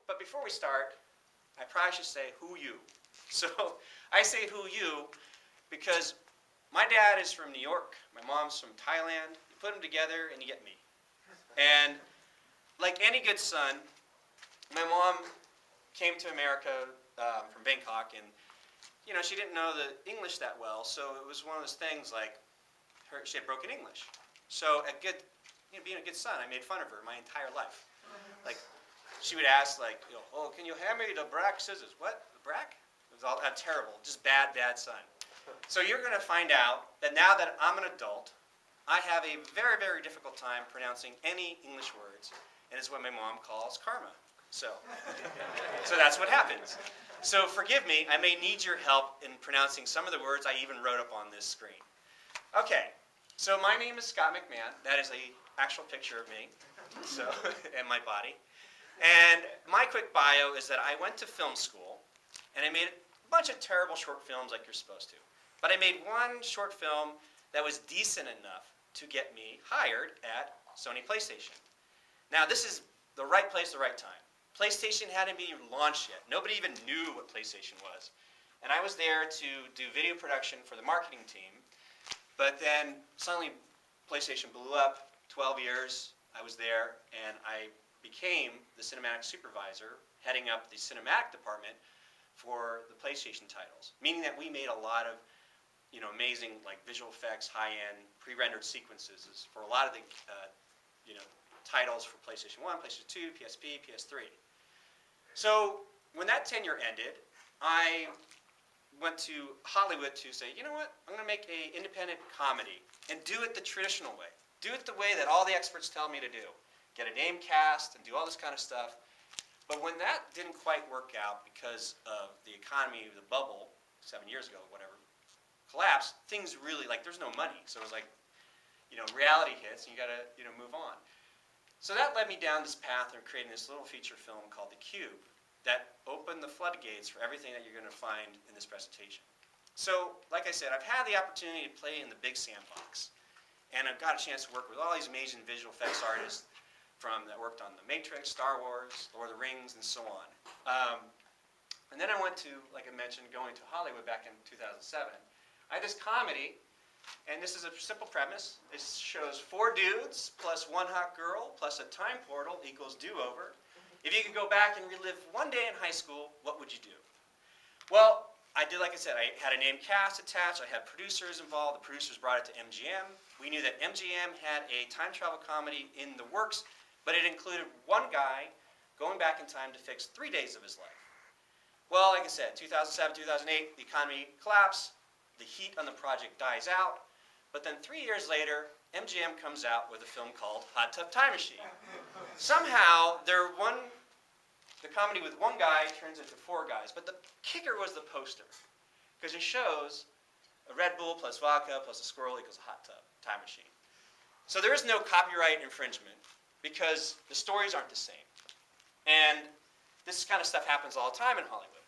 but before we start, I probably should say who you. So I say who you because my dad is from New York, my mom's from Thailand. You put them together and you get me. And like any good son, my mom came to America from Bangkok, and she didn't know the English that well, so it was one of those things like she had broken English. So being a good son, I made fun of her my entire life. Like she would ask, like, oh, can you hand me the brack scissors? What? The brack? It was all terrible, just bad son. So you're going to find out that now that I'm an adult, I have a very, very difficult time pronouncing any English words, and it's what my mom calls karma. So that's what happens. So forgive me, I may need your help in pronouncing some of the words I even wrote up on this screen. Okay, so my name is Scott McMahon. That is an actual picture of me, and my body. And my quick bio is that I went to film school, and I made a bunch of terrible short films like you're supposed to. But I made one short film that was decent enough to get me hired at Sony PlayStation. Now, this is the right place, the right time. PlayStation hadn't been launched yet. Nobody even knew what PlayStation was. And I was there to do video production for the marketing team. But then suddenly PlayStation blew up. 12 years I was there, and I became the cinematic supervisor, heading up the cinematic department for the PlayStation titles, meaning that we made a lot of amazing visual effects, high-end, pre-rendered sequences for a lot of the titles for PlayStation 1, PlayStation 2, PSP, PS3. So when that tenure ended, I went to Hollywood to say, you know what, I'm going to make an independent comedy and do it the traditional way. Do it the way that all the experts tell me to do. Get a name cast and do all this kind of stuff. But when that didn't quite work out because of the economy, the bubble, 7 years ago, whatever, collapsed, things really, there's no money. So it was reality hits and you got to, move on. So that led me down this path of creating this little feature film called The Cube that opened the floodgates for everything that you're going to find in this presentation. So, like I said, I've had the opportunity to play in the big sandbox. And I've got a chance to work with all these amazing visual effects artists that worked on The Matrix, Star Wars, Lord of the Rings, and so on. And then I went to, like I mentioned, going to Hollywood back in 2007. I had this comedy, and this is a simple premise. It shows 4 dudes plus 1 hot girl plus a time portal equals do-over. If you could go back and relive one day in high school, what would you do? Well, I did, like I said, I had a name cast attached. I had producers involved. The producers brought it to MGM. We knew that MGM had a time travel comedy in the works, but it included one guy going back in time to fix 3 days of his life. Well, like I said, 2007, 2008, the economy collapsed. The heat on the project dies out. But then 3 years later, MGM comes out with a film called Hot Tub Time Machine. Somehow, the comedy with one guy turns into 4 guys. But the kicker was the poster, because it shows a Red Bull plus vodka plus a squirrel equals a hot tub time machine. So there is no copyright infringement because the stories aren't the same. And this kind of stuff happens all the time in Hollywood.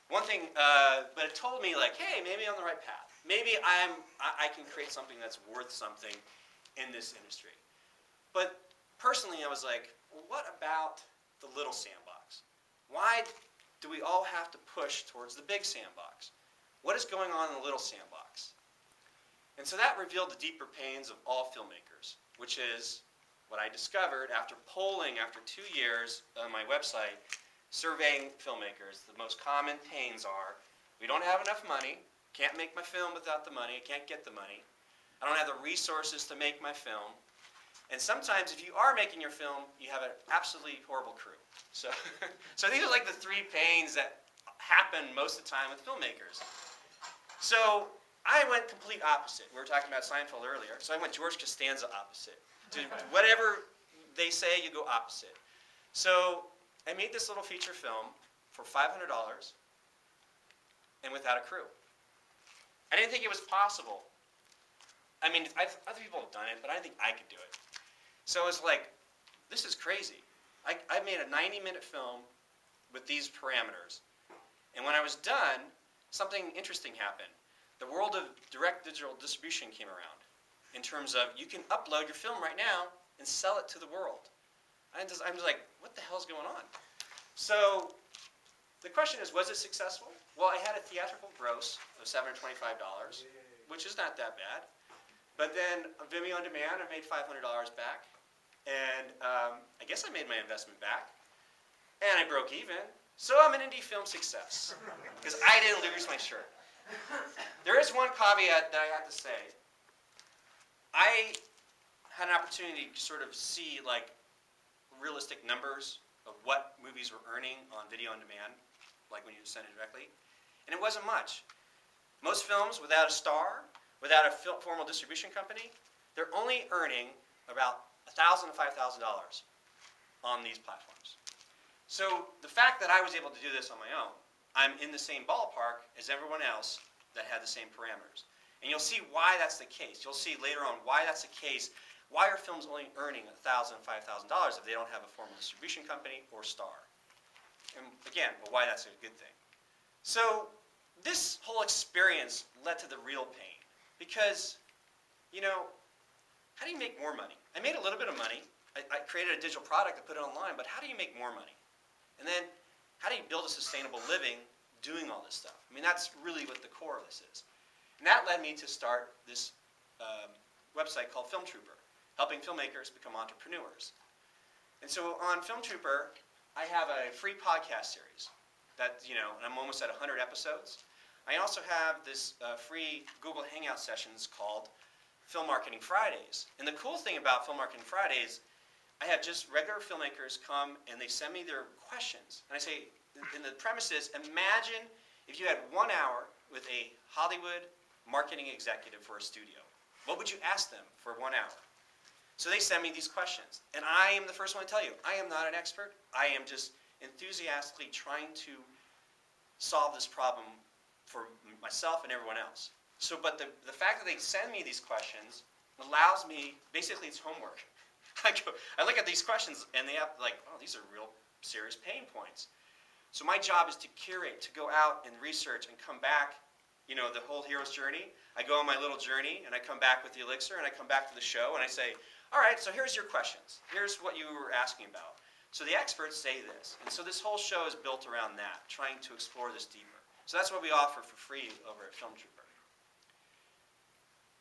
One thing, but it told me hey, maybe I'm on the right path. Maybe I can create something that's worth something in this industry. But personally, I was like, well, what about the little sandbox? Why do we all have to push towards the big sandbox? What is going on in the little sandbox? And so that revealed the deeper pains of all filmmakers, which is what I discovered after polling after 2 years on my website, surveying filmmakers. The most common pains are, we don't have enough money, can't make my film without the money, can't get the money, I don't have the resources to make my film, and sometimes if you are making your film, you have an absolutely horrible crew. So these are the 3 pains that happen most of the time with filmmakers. So I went complete opposite. We were talking about Seinfeld earlier, so I went George Costanza opposite. To whatever they say, you go opposite. So I made this little feature film for $500 and without a crew. I didn't think it was possible. I mean, other people have done it, but I didn't think I could do it. So it was like, this is crazy. I made a 90-minute film with these parameters. And when I was done, something interesting happened. The world of direct digital distribution came around in terms of you can upload your film right now and sell it to the world. I'm just like, what the hell's going on? So the question is, was it successful? Well, I had a theatrical gross of $725, which is not that bad. But then Vimeo On Demand, I made $500 back. And I guess I made my investment back. And I broke even. So I'm an indie film success. Because I didn't lose my shirt. There is one caveat that I have to say. I had an opportunity to sort of see like realistic numbers of what movies were earning on video on demand, like when you send it directly. And it wasn't much. Most films without a star, without a formal distribution company, they're only earning about $1,000 to $5,000 on these platforms. So the fact that I was able to do this on my own, I'm in the same ballpark as everyone else that had the same parameters. And you'll see why that's the case. You'll see later on why that's the case. Why are films only earning $1,000, $5,000 if they don't have a formal distribution company or star? And again, well, why that's a good thing. So this whole experience led to the real pain. Because, you know, how do you make more money? I made a little bit of money. I created a digital product to put it online, but how do you make more money? And then, how do you build a sustainable living doing all this stuff? I mean, that's really what the core of this is. And that led me to start this website called Film Trooper, helping filmmakers become entrepreneurs. And so on Film Trooper, I have a free podcast series that, you know, and I'm almost at 100 episodes. I also have this free Google Hangout sessions called Film Marketing Fridays. And the cool thing about Film Marketing Fridays, I have just regular filmmakers come and they send me their questions. And I say, and the premise is, imagine if you had 1 hour with a Hollywood marketing executive for a studio. What would you ask them for 1 hour? So they send me these questions. And I am the first one to tell you, I am not an expert. I am just enthusiastically trying to solve this problem for myself and everyone else. So, but the fact that they send me these questions allows me, basically it's homework. I look at these questions and they have like, oh, these are real serious pain points. So my job is to curate, to go out and research and come back, you know, the whole hero's journey. I go on my little journey and I come back with the elixir and I come back to the show and I say, all right, so here's your questions. Here's what you were asking about. So the experts say this. And so this whole show is built around that, trying to explore this deeper. So that's what we offer for free over at Film Trooper.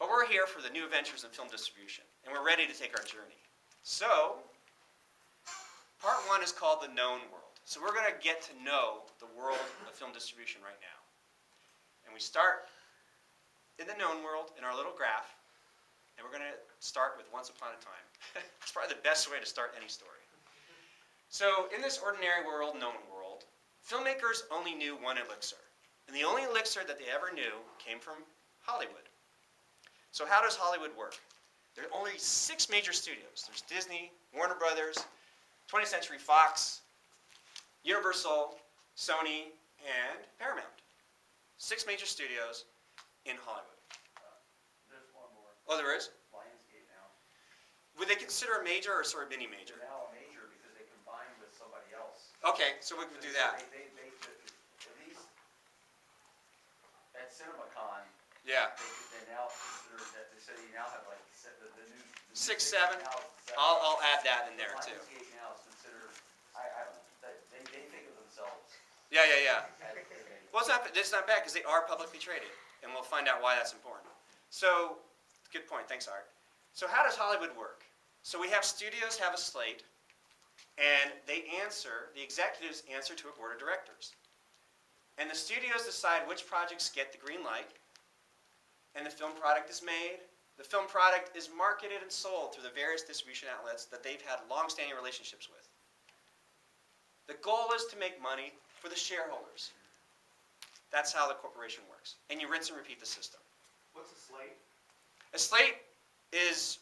But we're here for the new adventures in film distribution, and we're ready to take our journey. So, part one is called the known world. So we're going to get to know the world of film distribution right now. And we start in the known world, in our little graph, and we're going to start with Once Upon a Time. It's probably the best way to start any story. So, in this ordinary world, known world, filmmakers only knew one elixir. And the only elixir that they ever knew came from Hollywood. So how does Hollywood work? There are only 6 major studios. There's Disney, Warner Brothers, 20th Century Fox, Universal, Sony, and Paramount. 6 major studios in Hollywood. There's one more. Oh, there is? Lionsgate now. Would they consider a major or sort of mini major? They're now a major because they combined with somebody else. Okay, so we could do that. They at least at CinemaCon, Yeah. they now consider that they said you now have like the new 6, 7. now is the 7. I'll add that in there too. Lionsgate now is considered. I don't know. They think of themselves. Yeah. As a, Well, it's not bad because they are publicly traded, and we'll find out why that's important. So, good point. Thanks, Art. So how does Hollywood work? So we have studios have a slate, and the executives answer to a board of directors. And the studios decide which projects get the green light, and the film product is made. The film product is marketed and sold through the various distribution outlets that they've had long-standing relationships with. The goal is to make money for the shareholders. That's how the corporation works. And you rinse and repeat the system. What's a slate? A slate is,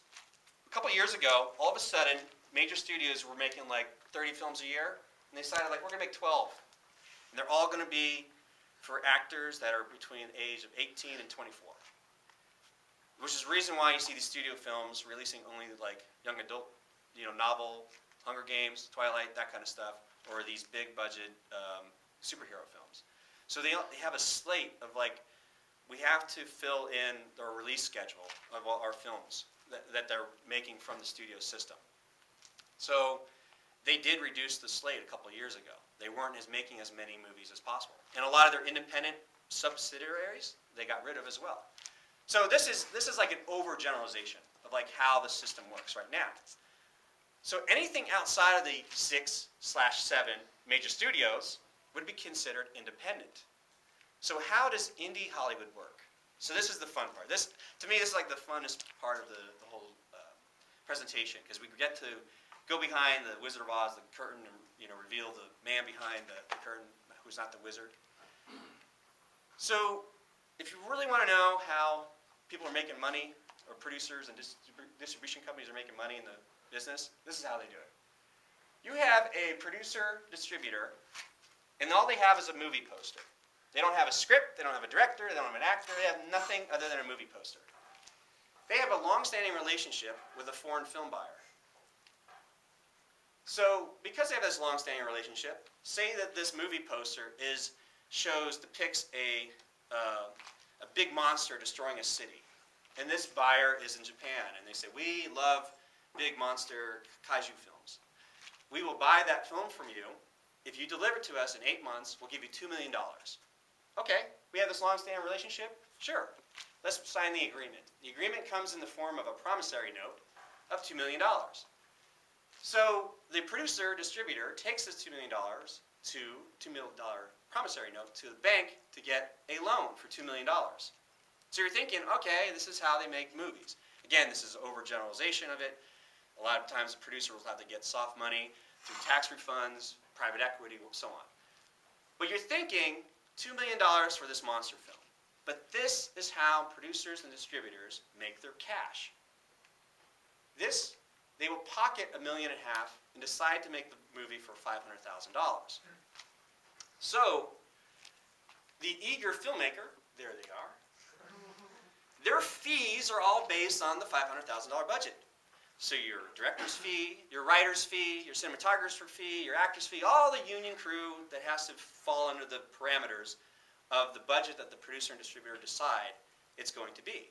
a couple years ago, all of a sudden, major studios were making like 30 films a year, and they decided like, we're going to make 12. And they're all going to be for actors that are between the age of 18 and 24. Which is the reason why you see these studio films releasing only like young adult, novel, Hunger Games, Twilight, that kind of stuff, or these big budget superhero films. So they have a slate of like, we have to fill in our release schedule of all our films that they're making from the studio system. So they did reduce the slate a couple of years ago. They weren't making as many movies as possible. And a lot of their independent subsidiaries, they got rid of as well. So this is like an overgeneralization of like how the system works right now. So anything outside of the 6/7 major studios would be considered independent. So how does indie Hollywood work? So this is the fun part. To me, this is like the funnest part of the whole presentation, because we get to go behind the Wizard of Oz, the curtain, and reveal the man behind the curtain, who's not the wizard. So if you really want to know how people are making money, or producers and distribution companies are making money in the business, this is how they do it. You have a producer, distributor, and all they have is a movie poster. They don't have a script, they don't have a director, they don't have an actor, they have nothing other than a movie poster. They have a long-standing relationship with a foreign film buyer. So, because they have this long-standing relationship, say that this movie poster depicts a big monster destroying a city. And this buyer is in Japan, and they say, we love big monster kaiju films. We will buy that film from you. If you deliver it to us in 8 months, we'll give you $2 million. Okay, we have this long-standing relationship? Sure. Let's sign the agreement. The agreement comes in the form of a promissory note of $2 million. So the producer, distributor, takes this $2 million promissory note to the bank to get a loan for $2 million. So you're thinking, okay, this is how they make movies. Again, this is overgeneralization of it. A lot of times the producer will have to get soft money through tax refunds, private equity, so on. But you're thinking $2 million for this monster film. But this is how producers and distributors make their cash. They will pocket $1.5 million and decide to make the movie for $500,000. So the eager filmmaker, there they are, their fees are all based on the $500,000 budget. So your director's fee, your writer's fee, your cinematographer's fee, your actor's fee, all the union crew that has to fall under the parameters of the budget that the producer and distributor decide it's going to be.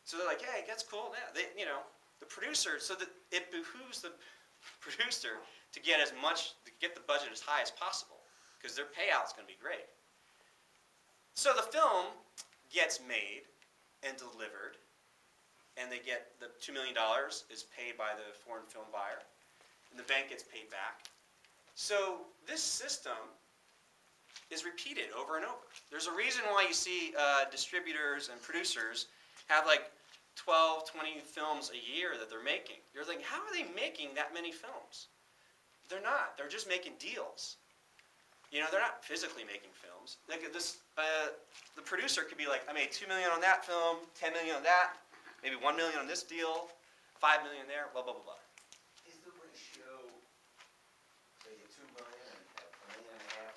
So they're like, hey, that's cool. Yeah, the producer, so that it behooves the producer to get the budget as high as possible, because their payout's going to be great. So the film gets made and delivered, and they get the $2 million is paid by the foreign film buyer, and the bank gets paid back. So this system is repeated over and over. There's a reason why you see distributors and producers have like 12, 20 films a year that they're making. You're thinking, how are they making that many films? They're not. They're just making deals. They're not physically making films. Like the producer could be like, I made $2 million on that film, $10 million on that, maybe $1 million on this deal, $5 million there, blah, blah, blah, blah. Is the ratio, say, $2 million and $1.5 million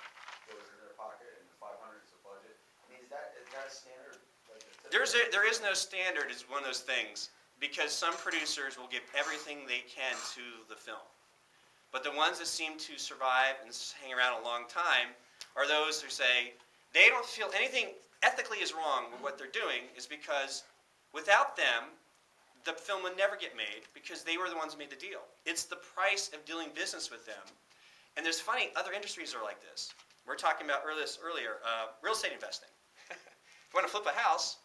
goes in their pocket and the 500 is the budget? I mean, is that a standard? There is no standard. It's one of those things, because some producers will give everything they can to the film. But the ones that seem to survive and hang around a long time are those who say they don't feel anything ethically is wrong with what they're doing, is because without them, the film would never get made, because they were the ones who made the deal. It's the price of doing business with them. And there's other industries are like this. We're talking about earlier, real estate investing. If you want to flip a house,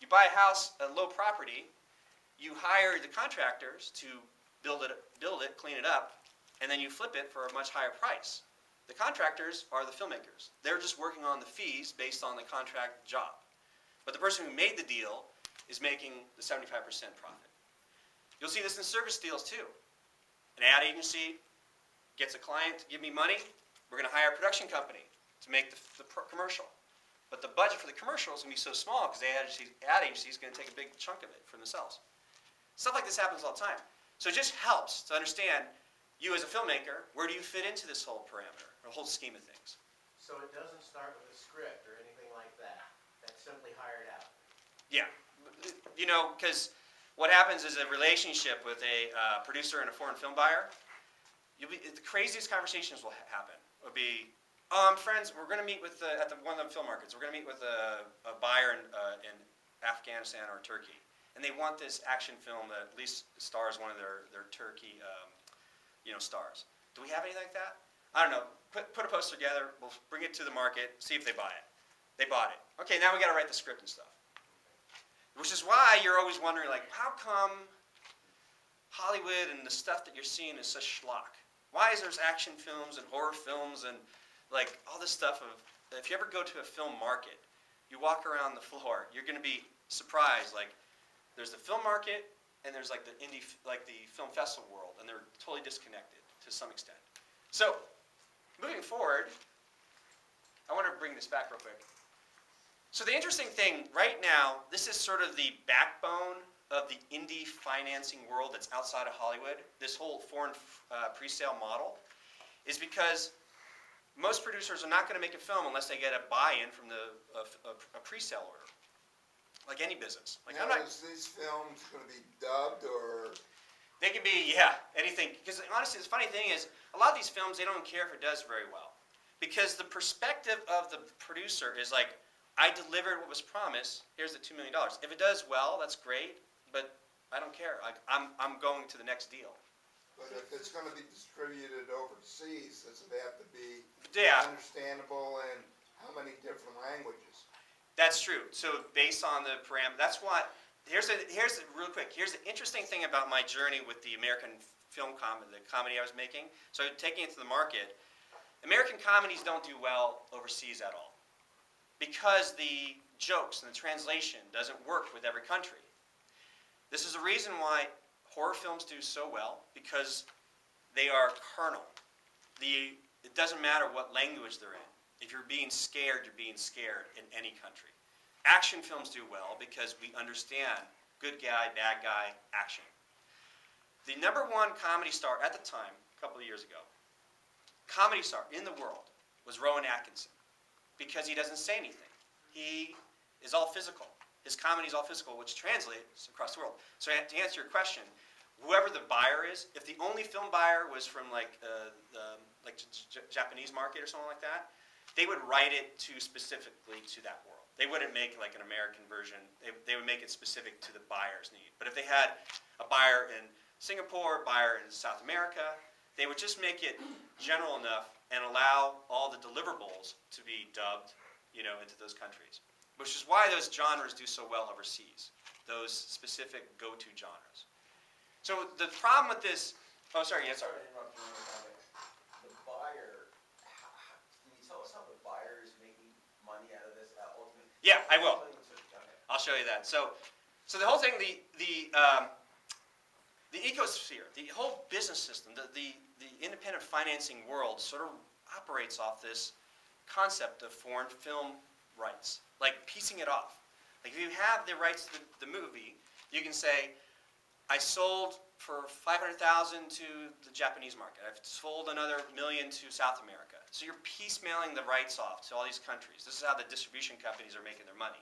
you buy a house, a low property, you hire the contractors to build it, clean it up, and then you flip it for a much higher price. The contractors are the filmmakers. They're just working on the fees based on the contract job. But the person who made the deal is making the 75% profit. You'll see this in service deals too. An ad agency gets a client to give me money. We're going to hire a production company to make the commercial. But the budget for the commercial is going to be so small because the ad agency is going to take a big chunk of it for themselves. Stuff like this happens all the time. So it just helps to understand, you as a filmmaker, where do you fit into this whole parameter, or whole scheme of things? So it doesn't start with a script or anything like that. That's simply hired out. Yeah. Because what happens is a relationship with a producer and a foreign film buyer, the craziest conversations will happen. It would be, oh, I'm friends, we're going to meet with at one of the film markets, we're going to meet with a buyer in Afghanistan or Turkey. And they want this action film that at least stars one of their Turkey stars. Do we have anything like that? I don't know. put a poster together, we'll bring it to the market, see if they buy it. They bought it. Okay, now we got to write the script and stuff. Which is why you're always wondering, like, how come Hollywood and the stuff that you're seeing is such schlock? Why is there action films and horror films and like all this stuff of, if you ever go to a film market, you walk around the floor, you're going to be surprised. Like, there's the film market and there's like the film festival world, and they're totally disconnected to some extent. So, moving forward, I want to bring this back real quick. So the interesting thing right now, this is sort of the backbone of the indie financing world that's outside of Hollywood. This whole foreign pre-sale model is because most producers are not going to make a film unless they get a buy-in from a pre-sale order, like any business. Like, Now, is these films going to be dubbed or? They can be, yeah, anything. Because honestly, the funny thing is, a lot of these films, they don't care if it does very well. Because the perspective of the producer is like, I delivered what was promised, here's the $2 million. If it does well, that's great, but I don't care. I'm going to the next deal. But if it's going to be distributed overseas, does it have to be understandable in how many different languages? That's true. So based on the parameter, that's what, here's real quick, here's the interesting thing about my journey with the American film comedy, the comedy I was making. So taking it to the market, American comedies don't do well overseas at all, because the jokes and the translation doesn't work with every country. This is the reason why horror films do so well, because they are carnal. It doesn't matter what language they're in. If you're being scared, you're being scared in any country. Action films do well because we understand good guy, bad guy, action. The #1 comedy star at the time, a couple of years ago, comedy star in the world was Rowan Atkinson, because he doesn't say anything. He is all physical. His comedy is all physical, which translates across the world. So to answer your question, whoever the buyer is, if the only film buyer was from like Japanese market or something like that, they would write it specifically to that world. They wouldn't make like an American version. They would make it specific to the buyer's need. But if they had a buyer in Singapore, a buyer in South America, they would just make it general enough and allow all the deliverables to be dubbed, into those countries. Which is why those genres do so well overseas, those specific go-to genres. So the problem with this, Sorry to interrupt you on the comment. The buyer, can you tell us how the buyer is making money out of this ultimately? Yeah, I will. Okay. I'll show you that. So the whole thing, the ecosphere, the whole business system, the independent financing world sort of operates off this concept of foreign film rights, like piecing it off. Like if you have the rights to the movie, you can say, I sold for $500,000 to the Japanese market. I've sold another $1 million to South America. So you're piecemealing the rights off to all these countries. This is how the distribution companies are making their money,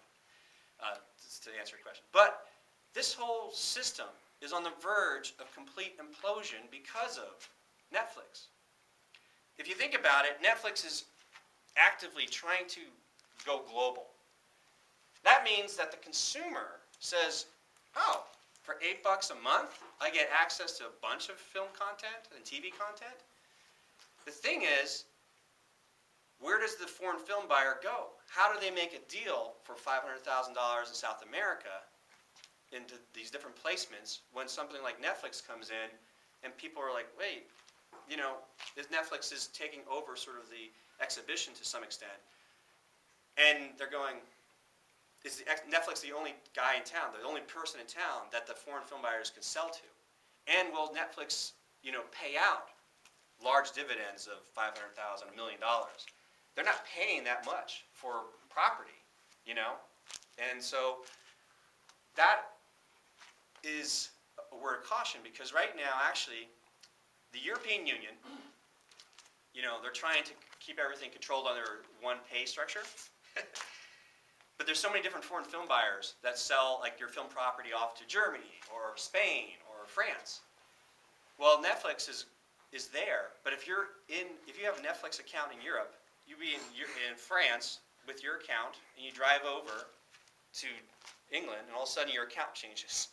to answer your question. But this whole system is on the verge of complete implosion because of Netflix. If you think about it, Netflix is actively trying to go global. That means that the consumer says, oh, for $8 a month, I get access to a bunch of film content and TV content. The thing is, where does the foreign film buyer go? How do they make a deal for $500,000 in South America into these different placements when something like Netflix comes in and people are like, wait, Netflix is taking over sort of the exhibition to some extent. And they're going, is Netflix the only guy in town, the only person in town that the foreign film buyers can sell to? And will Netflix, pay out large dividends of $500,000, $1 million? They're not paying that much for property, And so that is a word of caution, because right now, actually, the European Union, they're trying to keep everything controlled under one pay structure. But there's so many different foreign film buyers that sell like your film property off to Germany or Spain or France. Well, Netflix is there, but if you have a Netflix account in Europe, you be in France with your account, and you drive over to England, and all of a sudden your account changes,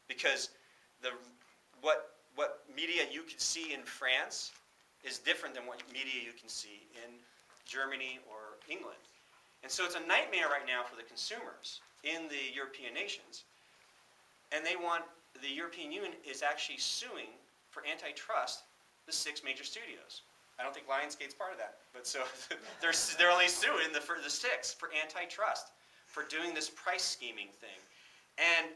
because what media you could see in France is different than what media you can see in Germany or England. And so it's a nightmare right now for the consumers in the European nations. And the European Union is actually suing for antitrust the 6 major studios. I don't think Lionsgate's part of that, but so they're only suing the 6 for antitrust, for doing this price scheming thing. And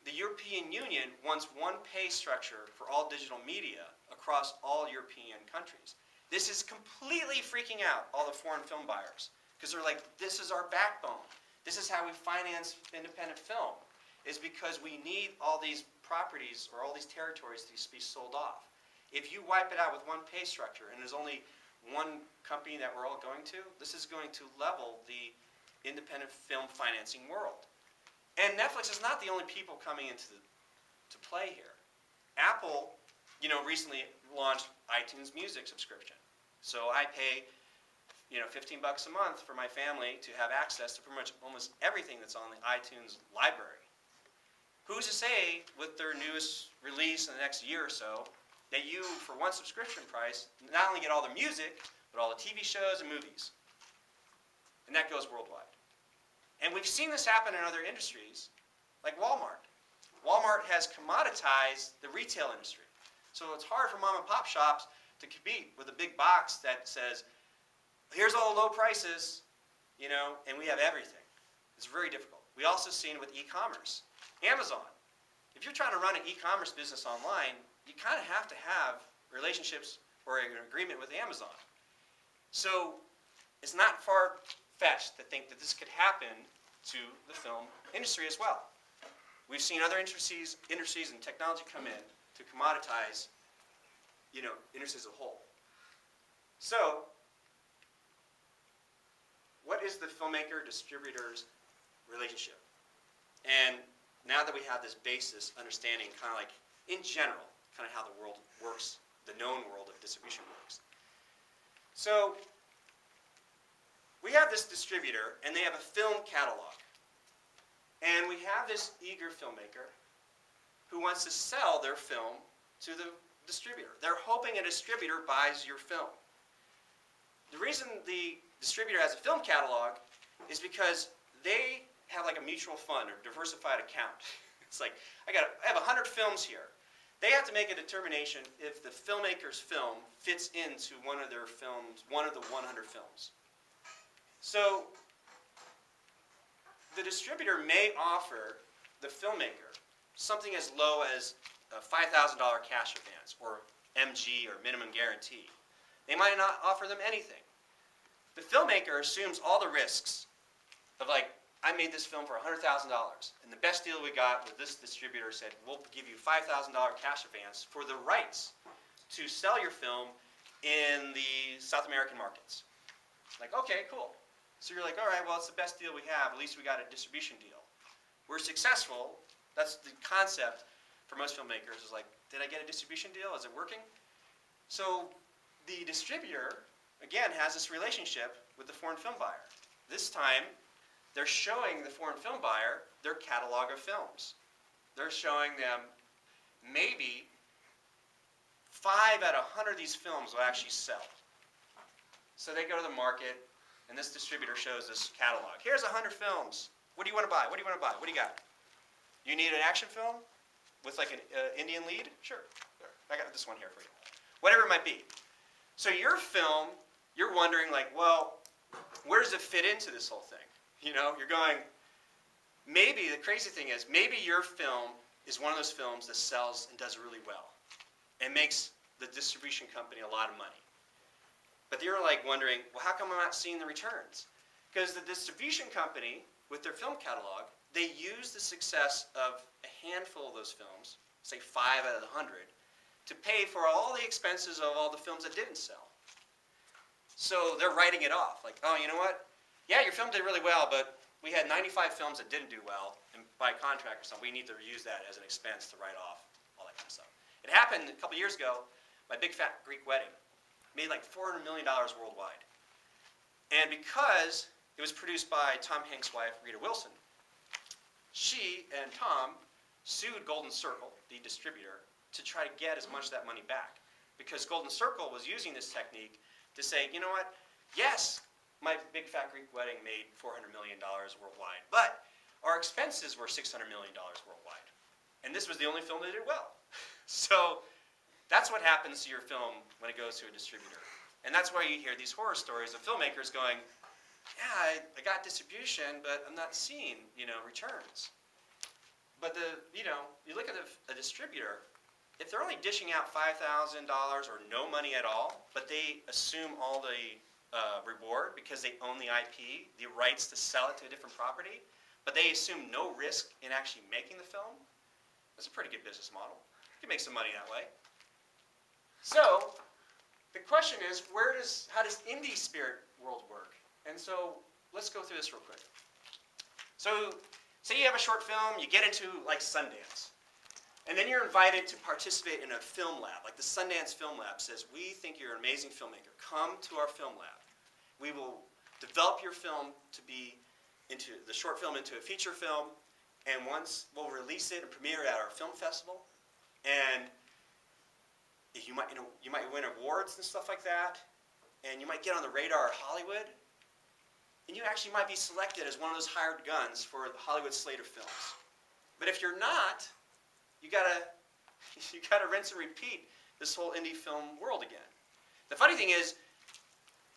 the European Union wants one pay structure for all digital media across all European countries. This is completely freaking out all the foreign film buyers, because they're like, this is our backbone. This is how we finance independent film, is because we need all these properties or all these territories to be sold off. If you wipe it out with one pay structure and there's only one company that we're all going to, this is going to level the independent film financing world. And Netflix is not the only people coming into to play here. Apple, recently launched iTunes Music subscription. So I pay, $15 a month for my family to have access to pretty much almost everything that's on the iTunes library. Who's to say with their newest release in the next year or so that you, for one subscription price, not only get all the music, but all the TV shows and movies. And that goes worldwide. And we've seen this happen in other industries, like Walmart. Walmart has commoditized the retail industry. So it's hard for mom and pop shops to compete with a big box that says, here's all the low prices, and we have everything. It's very difficult. We also seen it with e-commerce. Amazon. If you're trying to run an e-commerce business online, you kind of have to have relationships or an agreement with Amazon. So it's not far-fetched to think that this could happen to the film industry as well. We've seen other industries and technology come in to commoditize, industries as a whole. So, what is the filmmaker-distributor's relationship? And now that we have this basis, understanding kind of like, in general, kind of how the world works, the known world of distribution works. So, we have this distributor, and they have a film catalog. And we have this eager filmmaker who wants to sell their film to the distributor. They're hoping a distributor buys your film. The reason the distributor has a film catalog is because they have like a mutual fund or diversified account. It's like, I have 100 films here. They have to make a determination if the filmmaker's film fits into one of their films, one of the 100 films. So, the distributor may offer the filmmaker something as low as a $5,000 cash advance, or MG, or minimum guarantee. They might not offer them anything. The filmmaker assumes all the risks of like, I made this film for $100,000, and the best deal we got was this distributor said, we'll give you $5,000 cash advance for the rights to sell your film in the South American markets. Like, okay, cool. So you're like, all right, well, it's the best deal we have. At least we got a distribution deal. We're successful. That's the concept for most filmmakers is like, did I get a distribution deal? Is it working? So the distributor, again, has this relationship with the foreign film buyer. This time, they're showing the foreign film buyer their catalog of films. They're showing them maybe 5 out of 100 of these films will actually sell. So they go to the market, and this distributor shows this catalog. Here's 100 films. What do you want to buy? What do you want to buy? What do you got? You need an action film with like an Indian lead? Sure. I got this one here for you. Whatever it might be. So your film, you're wondering like, well, where does it fit into this whole thing? You're going, maybe the crazy thing is, maybe your film is one of those films that sells and does really well and makes the distribution company a lot of money. But you're like wondering, well, how come I'm not seeing the returns? Because the distribution company, with their film catalog, they use the success of a handful of those films, say 5 out of the 100, to pay for all the expenses of all the films that didn't sell. So they're writing it off. Like, oh, you know what? Yeah, your film did really well, but we had 95 films that didn't do well, and by contract or something, we need to use that as an expense to write off all that kind of stuff. It happened a couple years ago, my Big Fat Greek Wedding. Made like $400 million worldwide. And because it was produced by Tom Hanks' wife, Rita Wilson, she and Tom sued Golden Circle, the distributor, to try to get as much of that money back. because Golden Circle was using this technique to say, you know what, yes, my Big Fat Greek Wedding made $400 million worldwide, but our expenses were $600 million worldwide. And this was the only film that did well. So that's what happens to your film when it goes to a distributor. And that's why you hear these horror stories of filmmakers going, yeah, I got distribution, but I'm not seeing, returns. But you look at a distributor, if they're only dishing out $5,000 or no money at all, but they assume all the reward because they own the IP, the rights to sell it to a different property, but they assume no risk in actually making the film, that's a pretty good business model. You can make some money that way. So the question is, how does indie spirit world work? And so let's go through this real quick. So say you have a short film, you get into like Sundance, and then you're invited to participate in a film lab. Like the Sundance Film Lab says, we think you're an amazing filmmaker. Come to our film lab. We will develop your film to be into the short film into a feature film, and once we'll release it and premiere it at our film festival, and you might win awards and stuff like that, and you might get on the radar at Hollywood, and you actually might be selected as one of those hired guns for the Hollywood slate of films. But if you're not, you gotta rinse and repeat this whole indie film world again. The funny thing is,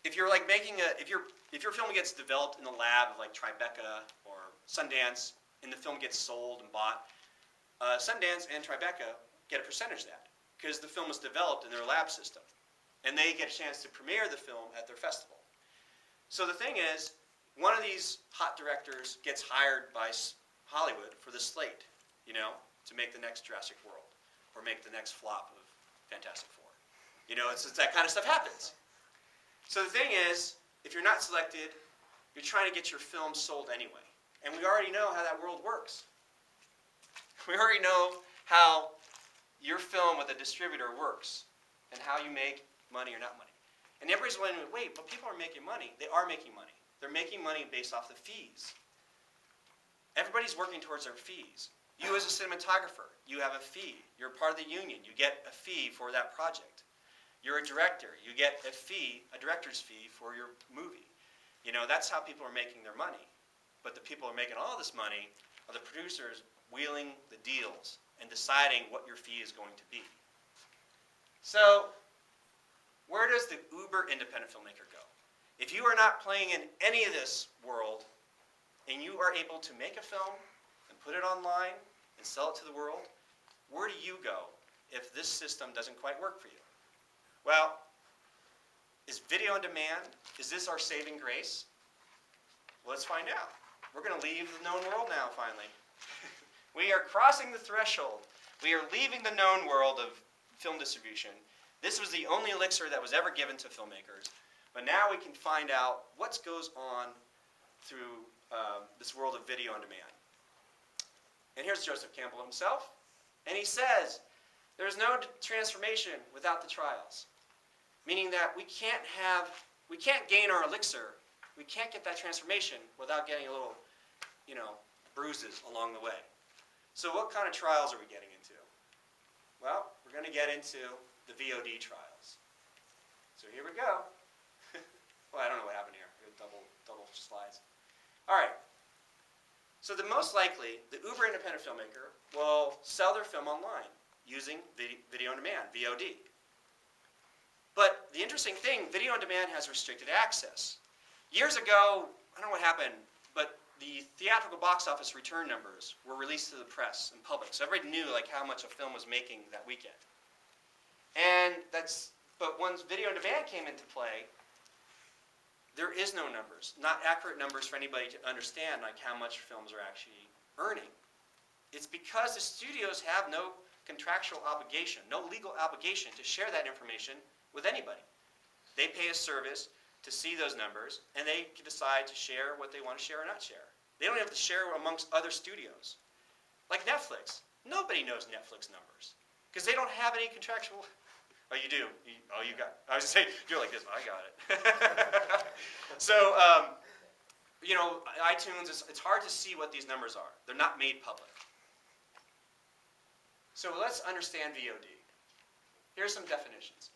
if you're like if your film gets developed in the lab of like Tribeca or Sundance, and the film gets sold and bought, Sundance and Tribeca get a percentage of that because the film was developed in their lab system, and they get a chance to premiere the film at their festival. So the thing is, one of these hot directors gets hired by Hollywood for the slate, to make the next Jurassic World or make the next flop of Fantastic Four. It's that kind of stuff happens. So the thing is, if you're not selected, you're trying to get your film sold anyway. And we already know how that world works. We already know how your film with a distributor works and how you make money or not money. And everybody's wondering, wait, but people are making money. They are making money. They're making money based off the fees. Everybody's working towards their fees. You as a cinematographer, you have a fee. You're part of the union. You get a fee for that project. You're a director. You get a fee, a director's fee for your movie. That's how people are making their money. But the people who are making all this money are the producers wheeling the deals and deciding what your fee is going to be. So where does the uber independent filmmaker go? If you are not playing in any of this world, and you are able to make a film and put it online and sell it to the world, where do you go if this system doesn't quite work for you? Well, is video on demand, is this our saving grace? Well, let's find out. We're going to leave the known world now, finally. We are crossing the threshold. We are leaving the known world of film distribution. This was the only elixir that was ever given to filmmakers. But now we can find out what goes on through this world of video on demand. And here's Joseph Campbell himself. And he says, there's no transformation without the trials. Meaning that we can't gain our elixir. We can't get that transformation without getting a little, bruises along the way. So what kind of trials are we getting into? Well, we're going to get into the VOD trials. So here we go. Well, I don't know what happened here. Double slides. All right. So the most likely, the uber independent filmmaker will sell their film online using video on demand, VOD. But the interesting thing, video on demand has restricted access. Years ago, I don't know what happened, but the theatrical box office return numbers were released to the press and public, so everybody knew how much a film was making that weekend. But once video on demand came into play, there is no numbers, not accurate numbers for anybody to understand how much films are actually earning. It's because the studios have no contractual obligation, no legal obligation to share that information with anybody. They pay a service to see those numbers, and they can decide to share what they want to share or not share. They don't have to share amongst other studios. Like Netflix. Nobody knows Netflix numbers because they don't have any contractual... Oh, you do? You got it. I was going to say, you're like this. I got it. So, iTunes, it's hard to see what these numbers are. They're not made public. So let's understand VOD. here's some definitions.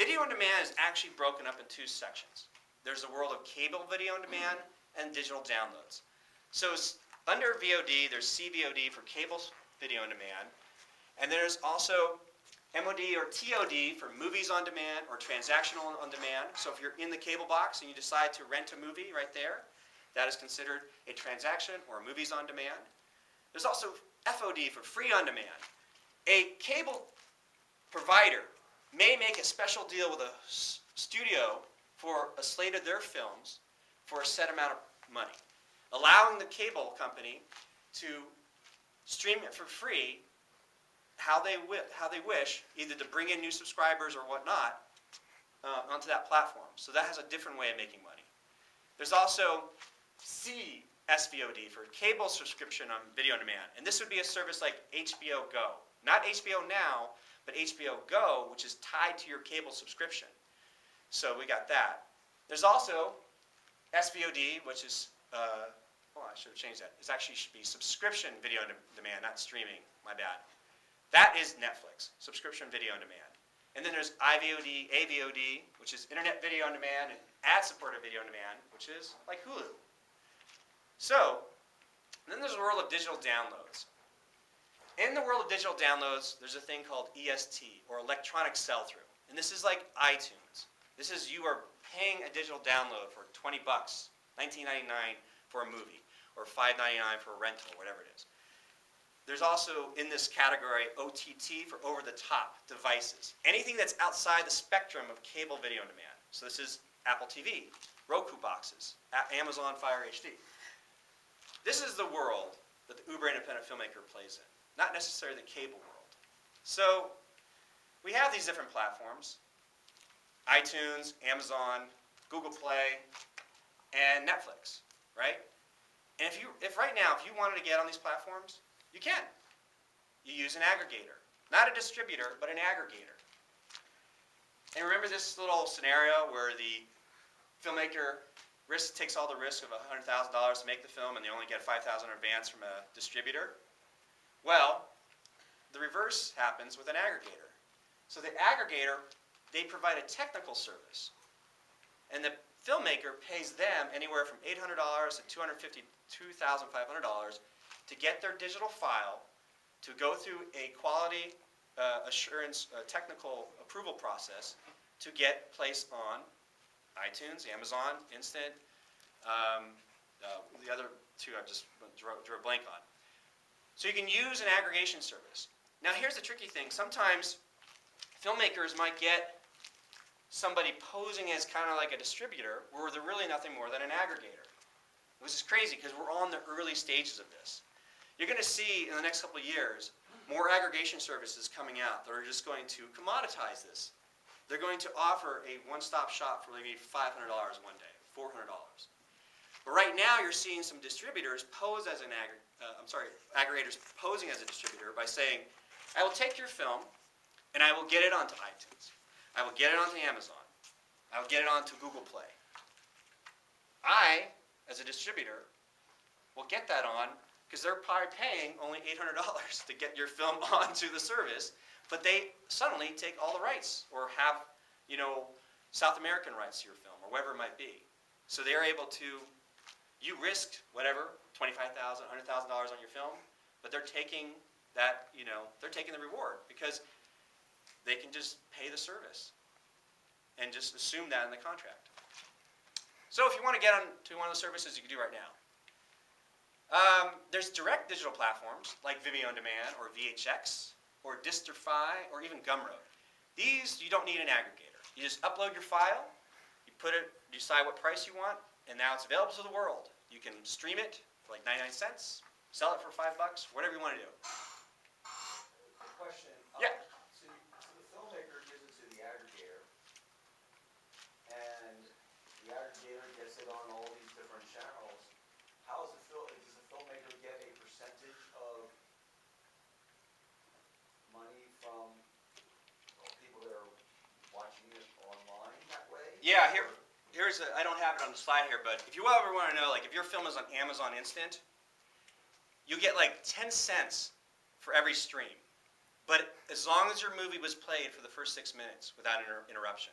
Video on demand is actually broken up in two sections. There's the world of cable video on demand and digital downloads. So under VOD, there's CVOD for cable video on demand, and there's also MOD or TOD for movies on demand or transactional on demand. So if you're in the cable box and you decide to rent a movie right there, that is considered a transaction or movies on demand. There's also FOD for free on demand. A cable provider may make a special deal with a studio for a slate of their films for a set amount of money, allowing the cable company to stream it for free how they wish, either to bring in new subscribers or whatnot, onto that platform. So that has a different way of making money. There's also CSVOD for cable subscription on video on demand. And this would be a service like HBO Go. Not HBO Now, but HBO Go, which is tied to your cable subscription. So we got that. There's also SVOD, which is, I should have changed that. It actually should be subscription video on demand, not streaming. My bad. That is Netflix, subscription video on demand. And then there's IVOD, AVOD, which is internet video on demand, and ad-supported video on demand, which is like Hulu. So, then there's the world of digital downloads. In the world of digital downloads, there's a thing called EST, or electronic sell-through. And this is like iTunes. This is you are paying a digital download for $20, $19.99 for a movie, or $5.99 for a rental, whatever it is. There's also, in this category, OTT for over-the-top devices. Anything that's outside the spectrum of cable video on demand. So this is Apple TV, Roku boxes, Amazon Fire HD. This is the world that the uber independent filmmaker plays in, not necessarily the cable world. So we have these different platforms: iTunes, Amazon, Google Play, and Netflix, right? And if right now, if you wanted to get on these platforms, you can. You use an aggregator. Not a distributor, but an aggregator. And remember this little scenario where the filmmaker takes all the risk of $100,000 to make the film and they only get $5,000 in advance from a distributor? Well, the reverse happens with an aggregator. So the aggregator, they provide a technical service. And the filmmaker pays them anywhere from $800 to $252,500 to get their digital file, to go through a quality assurance technical approval process to get placed on iTunes, Amazon, Instant, the other two I just drew a blank on. So you can use an aggregation service. Now here's the tricky thing. Sometimes filmmakers might get somebody posing as kind of like a distributor where they're really nothing more than an aggregator. Which is crazy because we're on the early stages of this. You're going to see in the next couple of years more aggregation services coming out that are just going to commoditize this. They're going to offer a one-stop shop for maybe $500 one day, $400. But right now you're seeing some distributors pose as an aggregators posing as a distributor by saying, I will take your film and I will get it onto iTunes. I will get it onto Amazon. I will get it onto Google Play. I, as a distributor, will get that on because they're probably paying only $800 to get your film onto the service, but they suddenly take all the rights or have, South American rights to your film or whatever it might be. So they're able to, you risked whatever, $25,000, $100,000 on your film, but they're taking that, they're taking the reward because they can just pay the service and just assume that in the contract. So if you want to get on to one of the services, you can do right now. There's direct digital platforms like Vimeo On Demand or VHX or Distrify or even Gumroad. These, you don't need an aggregator. You just upload your file, you decide what price you want, and now it's available to the world. You can stream it for like 99 cents, sell it for $5, whatever you want to do. Question. Yeah. So the filmmaker gives it to the aggregator, and the aggregator gets it on all these different channels. Does the filmmaker get a percentage of money from people that are watching it online that way? Yeah, I don't have it on the slide here, but if you ever want to know, like if your film is on Amazon Instant, you get like 10 cents for every stream. but as long as your movie was played for the first 6 minutes without interruption.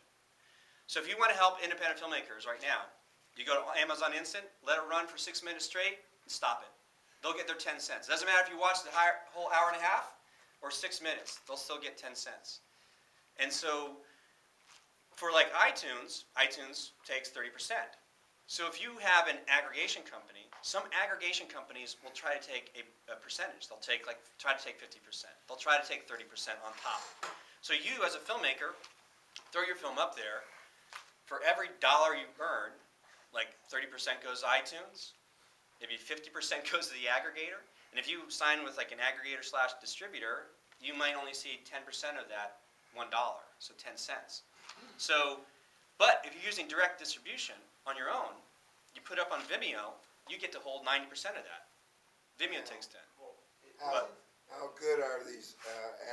So if you want to help independent filmmakers right now, you go to Amazon Instant, let it run for 6 minutes straight, and stop it. They'll get their 10 cents. It doesn't matter if you watch the whole hour and a half or 6 minutes, they'll still get 10 cents. And so for like iTunes takes 30%. So if you have an aggregation company, some aggregation companies will try to take a percentage. They'll try to take 50%. They'll try to take 30% on top. So you as a filmmaker, throw your film up there. For every dollar you earn, like 30% goes to iTunes, maybe 50% goes to the aggregator. And if you sign with like an aggregator/distributor, you might only see 10% of that $1, so 10 cents. So, but if you're using direct distribution on your own, you put up on Vimeo, you get to hold 90% of that. Vimeo takes 10. How good are these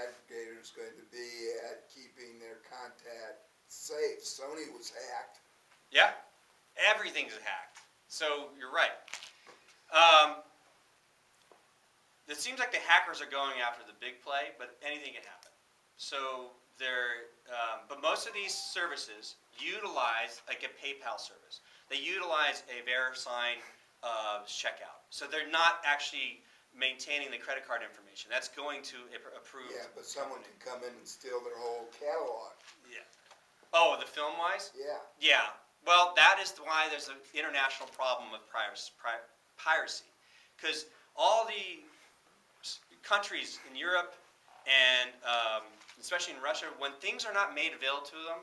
aggregators going to be at keeping their content safe? Sony was hacked. Yeah, everything's hacked. So you're right. It seems like the hackers are going after the big play, but anything can happen. So but most of these services utilize like a PayPal service. They utilize a VeriSign checkout. So they're not actually maintaining the credit card information. That's going to approve. Yeah, but someone can come in and steal their whole catalog. Yeah. Oh, the film-wise? Yeah. Yeah. Well, that is why there's an international problem of piracy. Because all the countries in Europe and especially in Russia, when things are not made available to them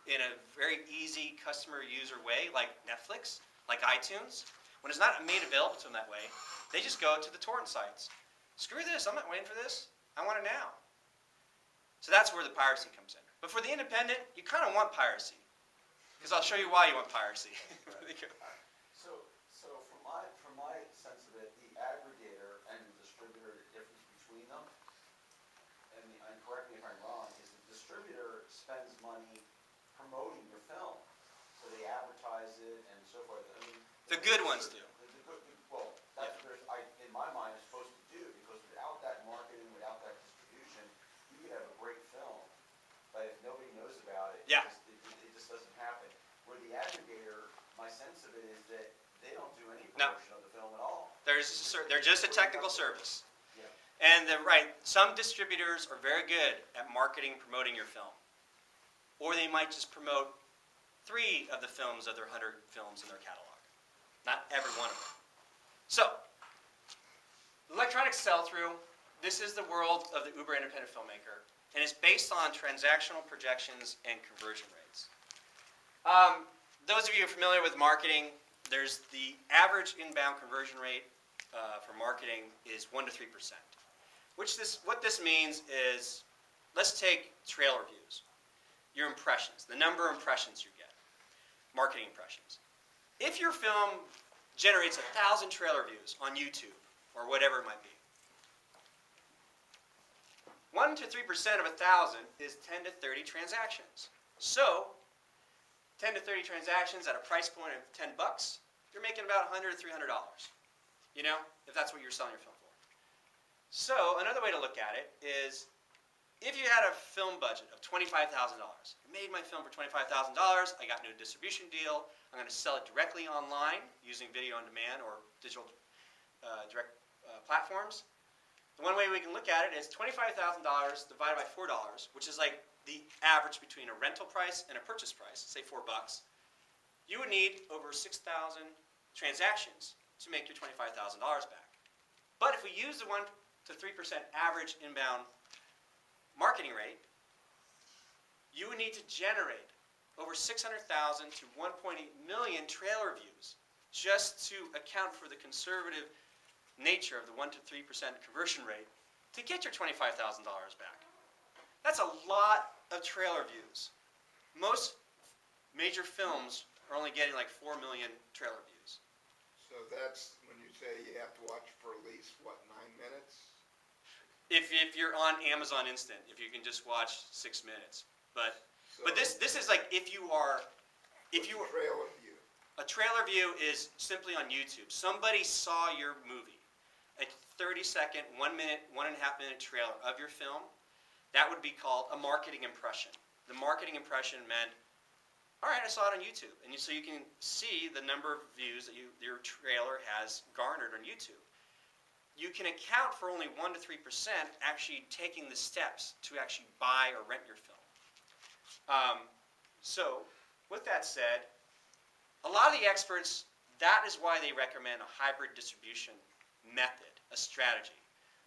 in a very easy customer user way, like Netflix, like iTunes, when it's not made available to them that way, they just go to the torrent sites. Screw this, I'm not waiting for this. I want it now. So that's where the piracy comes in. But for the independent, you kind of want piracy. Because I'll show you why you want piracy. So from my sense of it, the aggregator and the distributor, the difference between them, and correct me if I'm wrong, is the distributor spends money promoting your film. So they advertise it and so forth. I mean, The good ones do. Well, that's what in my mind is supposed to do, because without that marketing, without that distribution, you could have a great film, but if nobody knows about it, Yeah. it just doesn't happen. Where the aggregator, my sense of it is that they don't do any No. promotion of the film at all. They're just a technical service. Yeah. And some distributors are very good at marketing, promoting your film. Or they might just promote 3 of the films of their 100 films in their catalog. Not every one of them. So, electronic sell-through, this is the world of the uber independent filmmaker. And it's based on transactional projections and conversion rates. Those of you who are familiar with marketing, there's the average inbound conversion rate for marketing is 1 to 3%. What this means is, let's take trailer views, your impressions, the number of impressions you get, marketing impressions. If your film generates 1,000 trailer views on YouTube or whatever it might be, 1 to 3% of 1,000 is 10 to 30 transactions. So, 10 to 30 transactions at a price point of $10, you're making about $100 to $300. You know, if that's what you're selling your film for. So, another way to look at it is, if you had a film budget of $25,000, I made my film for $25,000, I got a new distribution deal, I'm going to sell it directly online using video on demand or digital direct platforms. The one way we can look at it is $25,000 divided by $4, which is like the average between a rental price and a purchase price, say $4. You would need over 6,000 transactions to make your $25,000 back. But if we use the 1 to 3% average inbound marketing rate, you would need to generate over 600,000 to 1.8 million trailer views just to account for the conservative nature of the 1 to 3% conversion rate to get your $25,000 back. That's a lot of trailer views. Most major films are only getting like 4 million trailer views. So that's when you say you have to watch for at least, 9 minutes? If you're on Amazon Instant, if you can just watch 6 minutes. But this is like if you are Trailer view. a trailer view is simply on YouTube. Somebody saw your movie, a 30-second, 1 minute, 1.5 minute trailer of your film, that would be called a marketing impression. The marketing impression meant, all right, I saw it on YouTube. And so you can see the number of views that your trailer has garnered on YouTube. You can account for only 1 to 3% actually taking the steps to actually buy or rent your film. So, with that said, a lot of the experts, that is why they recommend a hybrid distribution method, a strategy.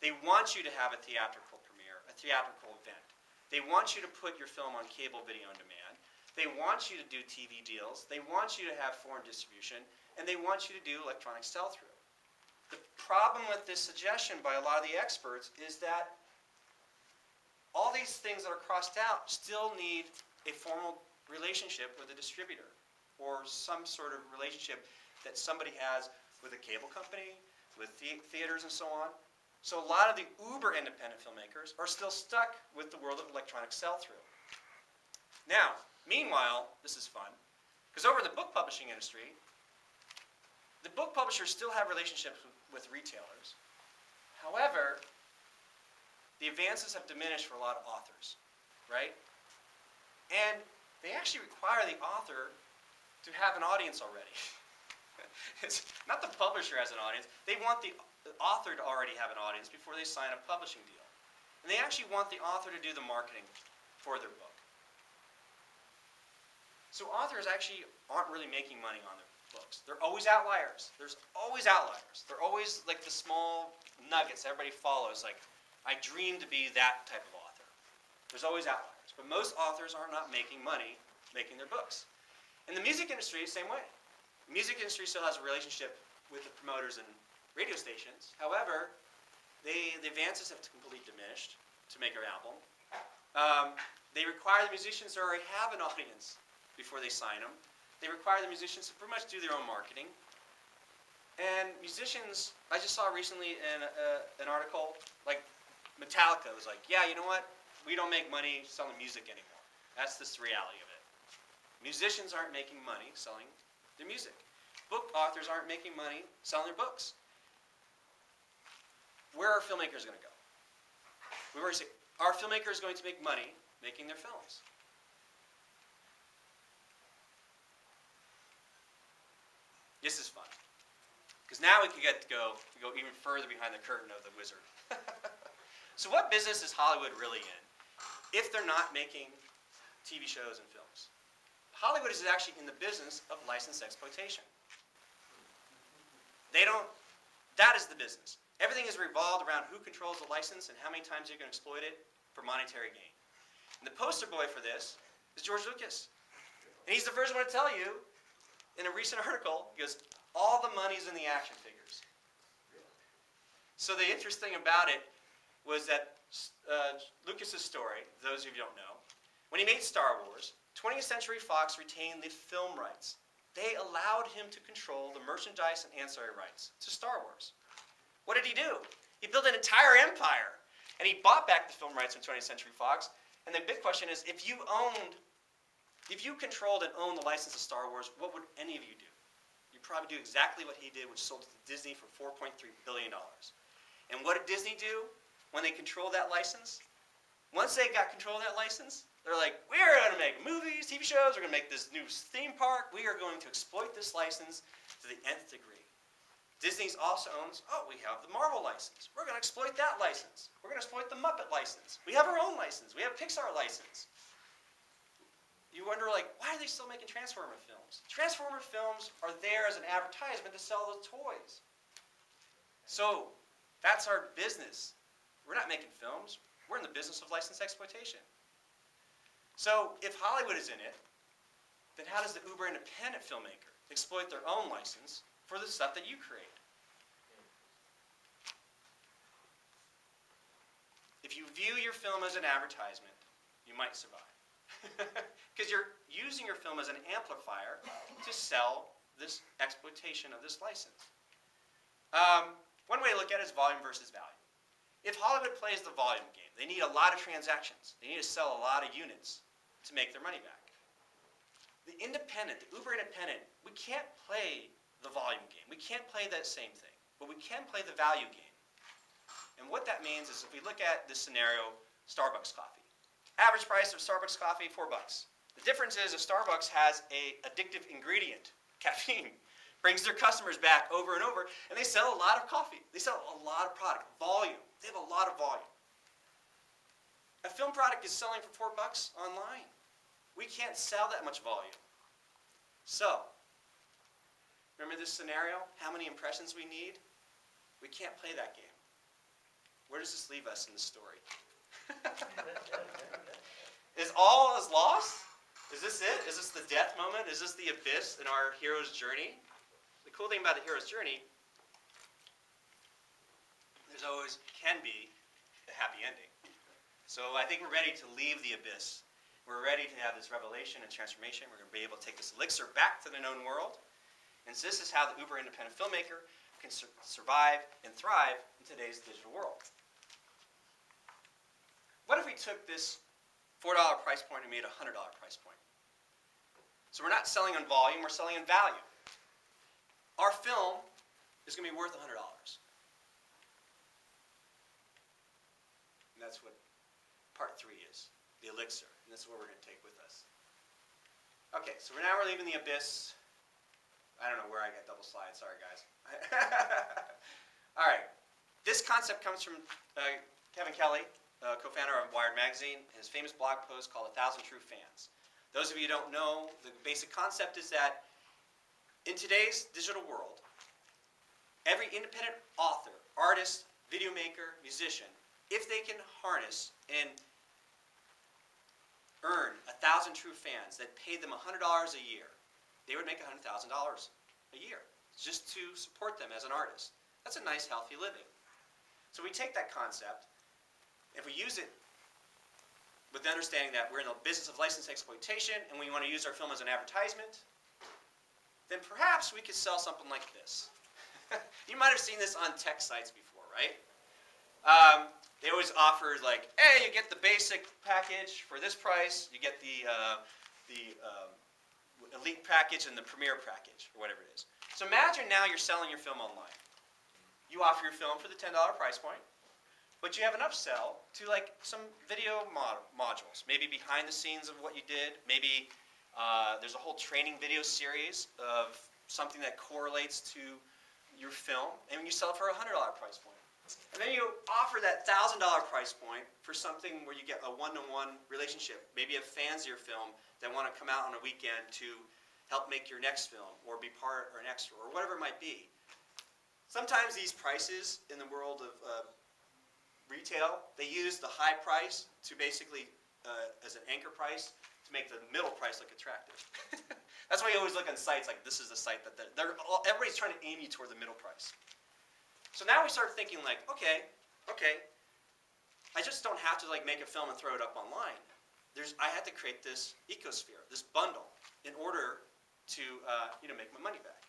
They want you to have a theatrical premiere, a theatrical event. They want you to put your film on cable video on demand. They want you to do TV deals. They want you to have foreign distribution. And they want you to do electronic sell-through. The problem with this suggestion by a lot of the experts is that all these things that are crossed out still need a formal relationship with a distributor or some sort of relationship that somebody has with a cable company, with theaters and so on. So a lot of the uber independent filmmakers are still stuck with the world of electronic sell-through. Now, meanwhile, this is fun, because over in the book publishing industry, the book publishers still have relationships with retailers. However, the advances have diminished for a lot of authors, right? And they actually require the author to have an audience already. It's not the publisher has an audience. They want the author to already have an audience before they sign a publishing deal. And they actually want the author to do the marketing for their book. So authors actually aren't really making money on their books. They're always outliers. There's always outliers. They're always like the small nuggets everybody follows, like, I dream to be that type of author. There's always outliers. But most authors are not making money making their books. In the music industry, same way. The music industry still has a relationship with the promoters and radio stations. However, the advances have completely diminished to make an album. They require the musicians to already have an audience before they sign them. They require the musicians to pretty much do their own marketing. And musicians, I just saw recently in an article, like Metallica was like, yeah, you know what? We don't make money selling music anymore. That's the reality of it. Musicians aren't making money selling their music. Book authors aren't making money selling their books. Where are filmmakers going to go? We already say, are filmmakers going to make money making their films? This is fun. Because now we can go even further behind the curtain of the wizard. So what business is Hollywood really in if they're not making TV shows and films? Hollywood is actually in the business of license exploitation. That is the business. Everything is revolved around who controls the license and how many times you can exploit it for monetary gain. And the poster boy for this is George Lucas. And he's the first one to tell you, in a recent article, he goes, all the money's in the action figures. So the interesting about it was that Lucas's story, those of you who don't know, when he made Star Wars, 20th Century Fox retained the film rights. They allowed him to control the merchandise and ancillary rights to Star Wars. What did he do? He built an entire empire, and he bought back the film rights from 20th Century Fox. And the big question is, if you controlled and owned the license of Star Wars, what would any of you do? You'd probably do exactly what he did, which sold it to Disney for $4.3 billion. And what did Disney do when they controlled that license? Once they got control of that license, they're like, we are going to make movies, TV shows, we're going to make this new theme park, we are going to exploit this license to the nth degree. Disney also owns, we have the Marvel license. We're going to exploit that license. We're going to exploit the Muppet license. We have our own license. We have Pixar license. You wonder, why are they still making Transformer films? Transformer films are there as an advertisement to sell the toys. So, that's our business. We're not making films. We're in the business of license exploitation. So, if Hollywood is in it, then how does the uber independent filmmaker exploit their own license for the stuff that you create? If you view your film as an advertisement, you might survive. Because you're using your film as an amplifier to sell this exploitation of this license. One way to look at it is volume versus value. If Hollywood plays the volume game, they need a lot of transactions. They need to sell a lot of units to make their money back. The independent, the uber independent, we can't play the volume game. We can't play that same thing. But we can play the value game. And what that means is if we look at this scenario Starbucks coffee. Average price of Starbucks coffee, $4. The difference is if Starbucks has a addictive ingredient, caffeine, brings their customers back over and over, and they sell a lot of coffee. They sell a lot of product, volume. They have a lot of volume. A film product is selling for $4 online. We can't sell that much volume. So, remember this scenario? How many impressions we need? We can't play that game. Where does this leave us in the story? Is all is lost? Is this it? Is this the death moment? Is this the abyss in our hero's journey? The cool thing about the hero's journey, there's always can be a happy ending. So I think we're ready to leave the abyss. We're ready to have this revelation and transformation. We're going to be able to take this elixir back to the known world. And so this is how the uber independent filmmaker can survive and thrive in today's digital world. What if we took this $4 price point and made a $100 price point? So we're not selling on volume, we're selling on value. Our film is going to be worth $100. And that's what part 3 is, the elixir. And this is what we're going to take with us. Okay, so now we're leaving the abyss. I don't know where I got double slides. Sorry, guys. All right. This concept comes from Kevin Kelly, co-founder of Wired Magazine, and his famous blog post called 1,000 True Fans. Those of you who don't know, the basic concept is that in today's digital world, every independent author, artist, video maker, musician, if they can harness and earn 1,000 true fans that paid them $100 a year, they would make $100,000 a year just to support them as an artist. That's a nice, healthy living. So we take that concept, if we use it with the understanding that we're in the business of license exploitation and we want to use our film as an advertisement, then perhaps we could sell something like this. You might have seen this on tech sites before, right? They always offer like, hey, you get the basic package for this price, you get the elite package and the premiere package, or whatever it is. So imagine now you're selling your film online. You offer your film for the $10 price point, but you have an upsell to like some video modules, maybe behind the scenes of what you did, maybe there's a whole training video series of something that correlates to your film, and you sell it for a $100 price point. And then you offer that $1,000 price point for something where you get a one-to-one relationship. Maybe you have fans of your film that want to come out on a weekend to help make your next film or be part or an extra or whatever it might be. Sometimes these prices in the world of retail, they use the high price to basically, as an anchor price, to make the middle price look attractive. That's why you always look on sites like this is the site that everybody's trying to aim you toward the middle price. So now we start thinking like, okay, I just don't have to like make a film and throw it up online. I had to create this ecosphere, this bundle, in order to make my money back.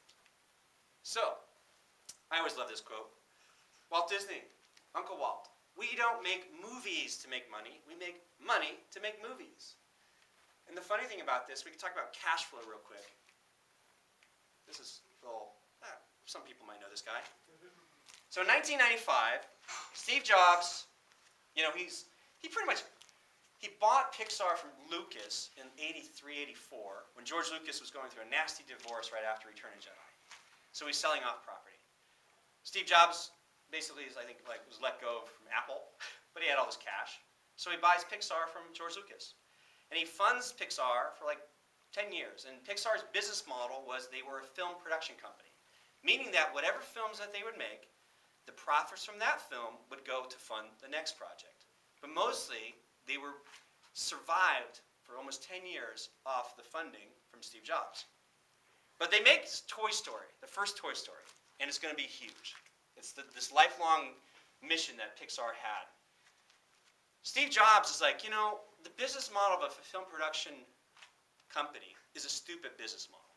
So, I always love this quote. Walt Disney, Uncle Walt, we don't make movies to make money, we make money to make movies. And the funny thing about this, we can talk about cash flow real quick. This is some people might know this guy. So in 1995, Steve Jobs, he bought Pixar from Lucas in 83, 84, when George Lucas was going through a nasty divorce right after Return of the Jedi. So he's selling off property. Steve Jobs basically was let go from Apple, but he had all this cash. So he buys Pixar from George Lucas. And he funds Pixar for 10 years. And Pixar's business model was they were a film production company, meaning that whatever films that they would make, the profits from that film would go to fund the next project. But mostly, they were survived for almost 10 years off the funding from Steve Jobs. But they make Toy Story, the first Toy Story, and it's going to be huge. It's this lifelong mission that Pixar had. Steve Jobs is like, the business model of a film production company is a stupid business model.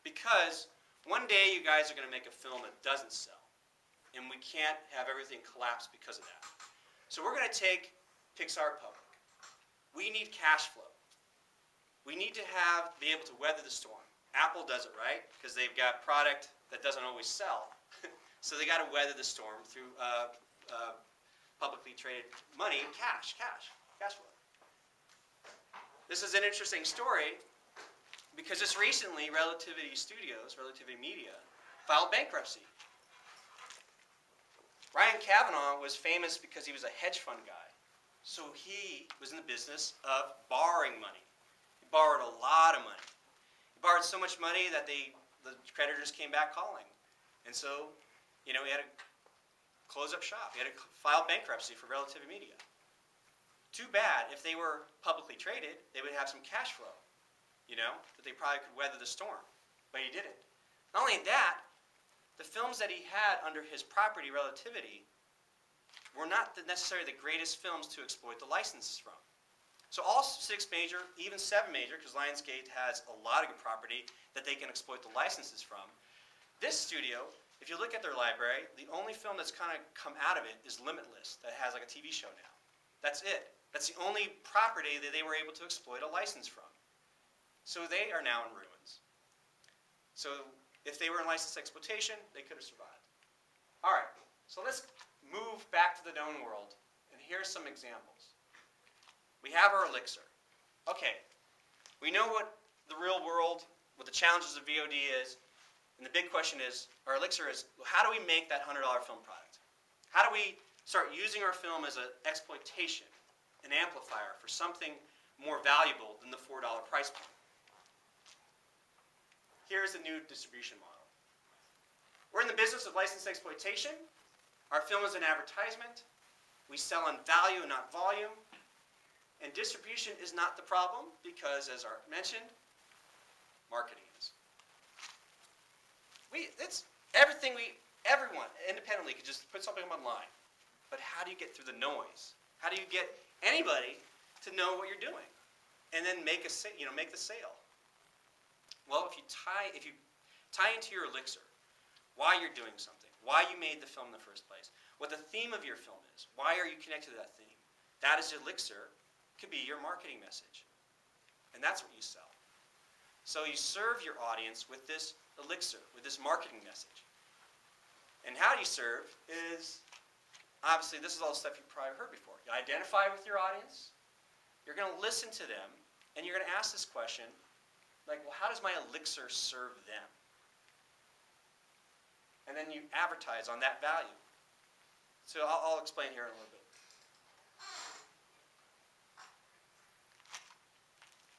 Because one day you guys are going to make a film that doesn't sell. And we can't have everything collapse because of that. So we're going to take Pixar public. We need cash flow. We need to be able to weather the storm. Apple does it right because they've got product that doesn't always sell. So they got to weather the storm through publicly traded money, cash flow. This is an interesting story because just recently, Relativity Media, filed bankruptcy. Ryan Kavanaugh was famous because he was a hedge fund guy. So he was in the business of borrowing money. He borrowed a lot of money. He borrowed so much money that the creditors came back calling. And so, he had to close up shop. He had to file bankruptcy for Relativity Media. Too bad. If they were publicly traded, they would have some cash flow, that they probably could weather the storm. But he didn't. Not only that, the films that he had under his property, Relativity, were not necessarily the greatest films to exploit the licenses from. So all 6 major, even 7 major, because Lionsgate has a lot of good property that they can exploit the licenses from. This studio, if you look at their library, the only film that's kind of come out of it is Limitless, that has like a TV show now. That's it. That's the only property that they were able to exploit a license from. So they are now in ruins. So if they were in licensed exploitation, they could have survived. All right, so let's move back to the known world, and here's some examples. We have our elixir. Okay, we know what the real world, what the challenges of VOD is, and the big question is, our elixir is, how do we make that $100 film product? How do we start using our film as an exploitation, an amplifier for something more valuable than the $4 price point? Here's the new distribution model. We're in the business of licensed exploitation. Our film is an advertisement. We sell on value and not volume. And distribution is not the problem because, as Art mentioned, marketing is. Everyone independently could just put something up online. But how do you get through the noise? How do you get anybody to know what you're doing? And then make the sale. Well, if you tie into your elixir why you're doing something, why you made the film in the first place, what the theme of your film is, why are you connected to that theme, that is elixir, could be your marketing message. And that's what you sell. So you serve your audience with this elixir, with this marketing message. And how you serve is, obviously, this is all the stuff you've probably heard before. You identify with your audience, you're going to listen to them, and you're going to ask this question, like, well, how does my elixir serve them? And then you advertise on that value. So I'll explain here in a little bit.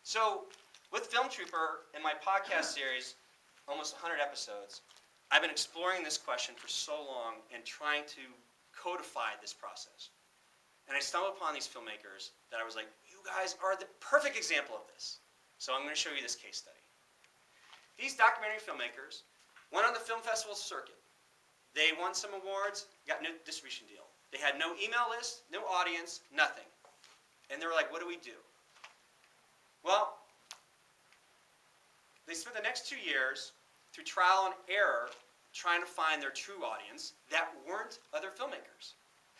So with Film Trooper in my podcast series, almost 100 episodes, I've been exploring this question for so long and trying to codify this process. And I stumbled upon these filmmakers that I was like, you guys are the perfect example of this. So I'm going to show you this case study. These documentary filmmakers went on the film festival circuit. They won some awards, got no distribution deal. They had no email list, no audience, nothing. And they were like, what do we do? Well, they spent the next 2 years through trial and error trying to find their true audience that weren't other filmmakers.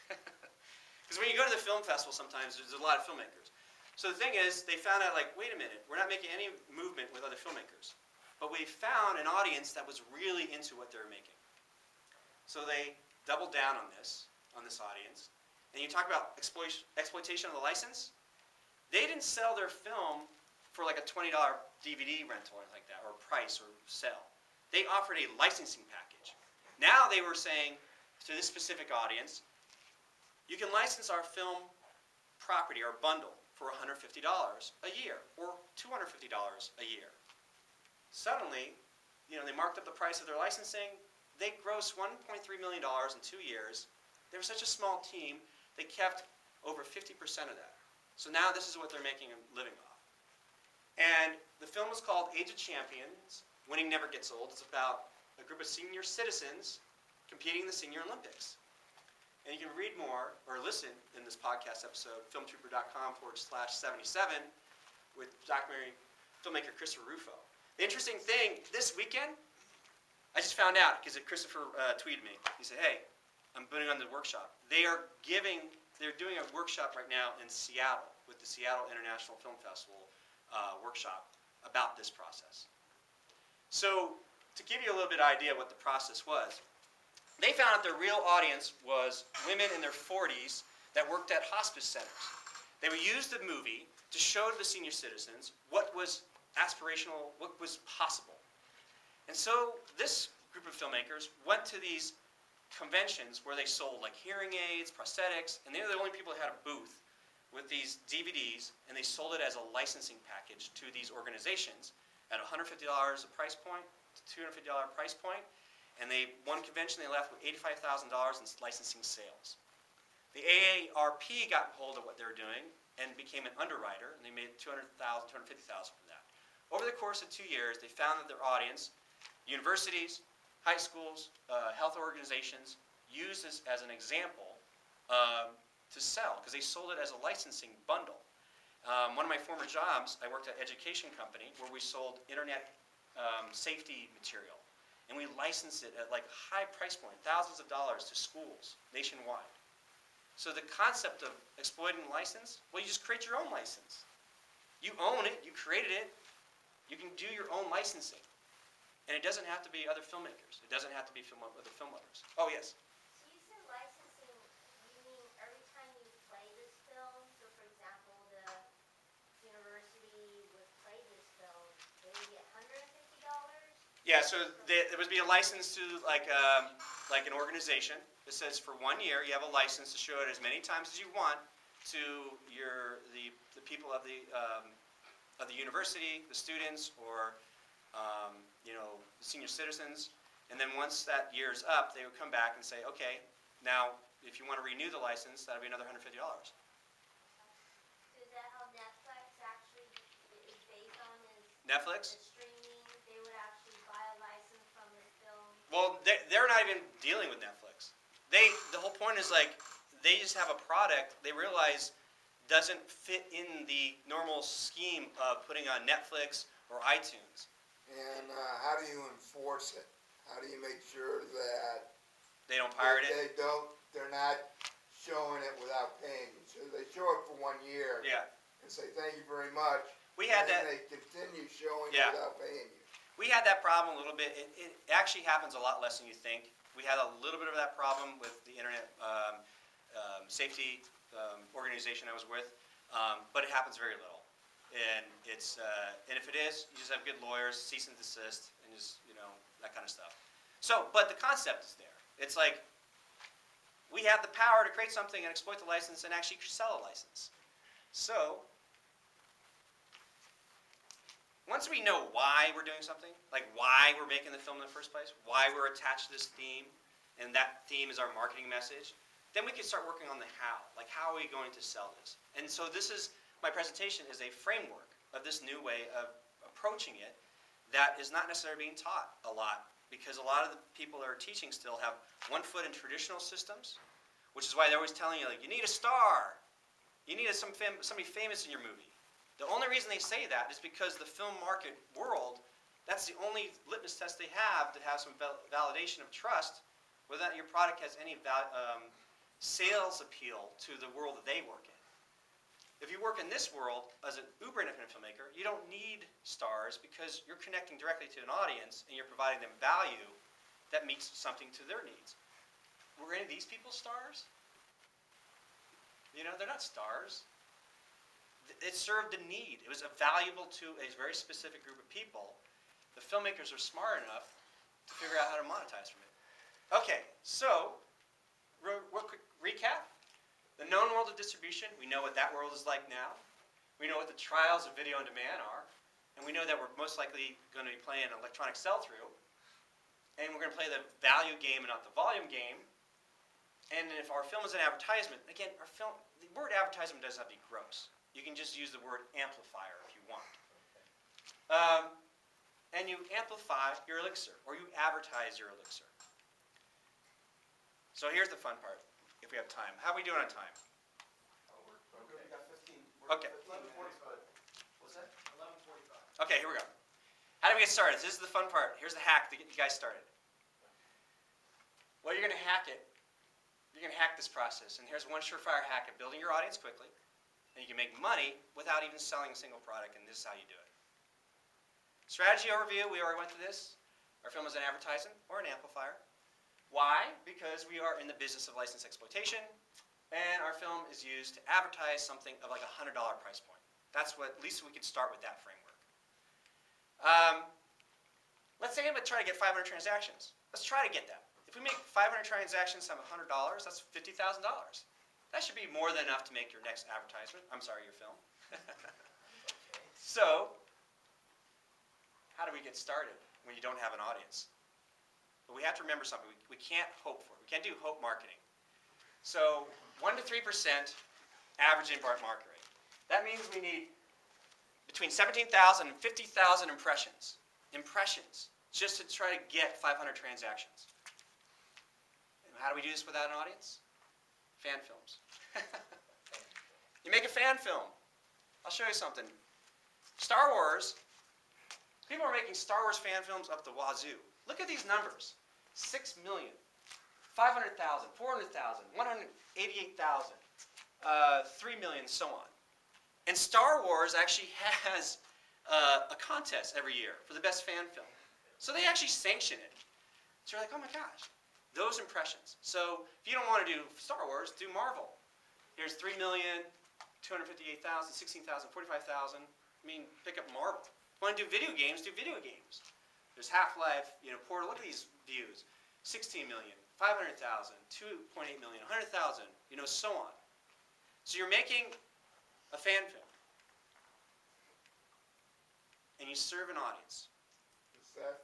Because when you go to the film festival sometimes, there's a lot of filmmakers. So the thing is, they found out, like, wait a minute, we're not making any movement with other filmmakers. But we found an audience that was really into what they were making. So they doubled down on this audience. And you talk about exploitation of the license. They didn't sell their film for like a $20 DVD rental or anything like that, or price or sell. They offered a licensing package. Now they were saying to this specific audience, you can license our film property or bundle for $150 a year or $250 a year. Suddenly, they marked up the price of their licensing. They grossed $1.3 million in 2 years. They were such a small team, they kept over 50% of that. So now this is what they're making a living off. And the film is called Age of Champions, Winning Never Gets Old. It's about a group of senior citizens competing in the Senior Olympics. And you can read more or listen in this podcast episode, filmtrooper.com/77, with documentary filmmaker Christopher Rufo. The interesting thing, this weekend, I just found out because Christopher tweeted me. He said, hey, I'm putting on the workshop. They're doing a workshop right now in Seattle with the Seattle International Film Festival workshop about this process. So to give you a little bit of idea what the process was, they found out their real audience was women in their 40s that worked at hospice centers. They would use the movie to show to the senior citizens what was aspirational, what was possible. And so this group of filmmakers went to these conventions where they sold like hearing aids, prosthetics, and they were the only people that had a booth with these DVDs, and they sold it as a licensing package to these organizations at $150 a price point to $250 price point. And one convention, they left with $85,000 in licensing sales. The AARP got hold of what they were doing and became an underwriter, and they made $200,000, $250,000 from that. Over the course of 2 years, they found that their audience, universities, high schools, health organizations, used this as an example to sell, because they sold it as a licensing bundle. One of my former jobs, I worked at an education company where we sold internet safety material. And we licensed it at like high price point, thousands of dollars to schools nationwide. So the concept of exploiting the license, well, you just create your own license. You own it, you created it, you can do your own licensing. And it doesn't have to be other filmmakers. It doesn't have to be other film lovers. Oh, yes? So you said licensing, you mean every time you play this film, so for example, the university would play this film, they would get $150? Yeah, so there would be a license to like an organization that says for 1 year you have a license to show it as many times as you want to the people of the university, the students, or the senior citizens. And then once that year's up, they would come back and say, okay, now if you want to renew the license, that'll be another $150. So is that how Netflix actually is based on Netflix? the streaming? They would actually buy a license from the film? Well, they're not even dealing with Netflix. The whole point is like they just have a product they realize doesn't fit in the normal scheme of putting on Netflix or iTunes. And how do you enforce it? How do you make sure that They don't pirate it. they're not showing it without paying you? So they show it for 1 year Yeah, and say, thank you very much. we had And then that. they continue showing Yeah. it without paying you. We had that problem a little bit. It actually happens a lot less than you think. We had a little bit of that problem with the internet safety organization I was with, but it happens very little. And and if it is, you just have good lawyers, cease and desist, and just that kind of stuff. So, but the concept is there. It's like we have the power to create something and exploit the license and actually sell a license. So, once we know why we're doing something, like why we're making the film in the first place, why we're attached to this theme, and that theme is our marketing message, then we can start working on the how. Like, how are we going to sell this? And so my presentation is a framework of this new way of approaching it that is not necessarily being taught a lot, because a lot of the people that are teaching still have one foot in traditional systems, which is why they're always telling you, like, you need a star. You need somebody famous in your movie. The only reason they say that is because the film market world, that's the only litmus test they have to have some validation of trust, whether or not your product has any sales appeal to the world that they work in. If you work in this world as an uber independent filmmaker, you don't need stars because you're connecting directly to an audience and you're providing them value that meets something to their needs. Were any of these people stars? They're not stars. It served a need. It was valuable to a very specific group of people. The filmmakers are smart enough to figure out how to monetize from it. Okay, so, real quick recap. The known world of distribution, we know what that world is like now. We know what the trials of video on demand are. And we know that we're most likely going to be playing electronic sell-through. And we're going to play the value game and not the volume game. And if our film is an advertisement, again, the word advertisement doesn't have to be gross. You can just use the word amplifier if you want. And you amplify your elixir, or you advertise your elixir. So here's the fun part, if we have time. How are we doing on time? We're good, we got 15. Okay. 11:45. What's that? 11:45. Okay, here we go. How do we get started? This is the fun part. Here's the hack to get you guys started. Well, you're going to hack it. You're going to hack this process. And here's one surefire hack at building your audience quickly. And you can make money without even selling a single product, and this is how you do it. Strategy overview, we already went through this. Our film is an advertisement or an amplifier. Why? Because we are in the business of license exploitation, and our film is used to advertise something of like $100 price point. That's what, at least we could start with that framework. Let's say I'm going to try to get 500 transactions. Let's try to get that. If we make 500 transactions times $100, that's $50,000. That should be more than enough to make your next advertisement. I'm sorry, your film. So, how do we get started when you don't have an audience? But we have to remember something. We can't hope for it. We can't do hope marketing. So 1 to 3% average invite market rate. That means we need between 17,000 and 50,000 impressions. Impressions, just to try to get 500 transactions. And how do we do this without an audience? Fan films. You make a fan film. I'll show you something. Star Wars, people are making Star Wars fan films up the wazoo. Look at these numbers. 6 million, 500,000, 400,000, 188,000, 3 million, so on. And Star Wars actually has a contest every year for the best fan film. So they actually sanction it. So you're like, oh my gosh, those impressions. So if you don't want to do Star Wars, do Marvel. Here's 3 million, 258,000, 16,000, 45,000. I mean, pick up Marvel. If you want to do video games, do video games. There's Half-Life, Portal. Look at these views. 16 million, 500,000, 2.8 million, 100,000, so on. So you're making a fan film. And you serve an audience. Does that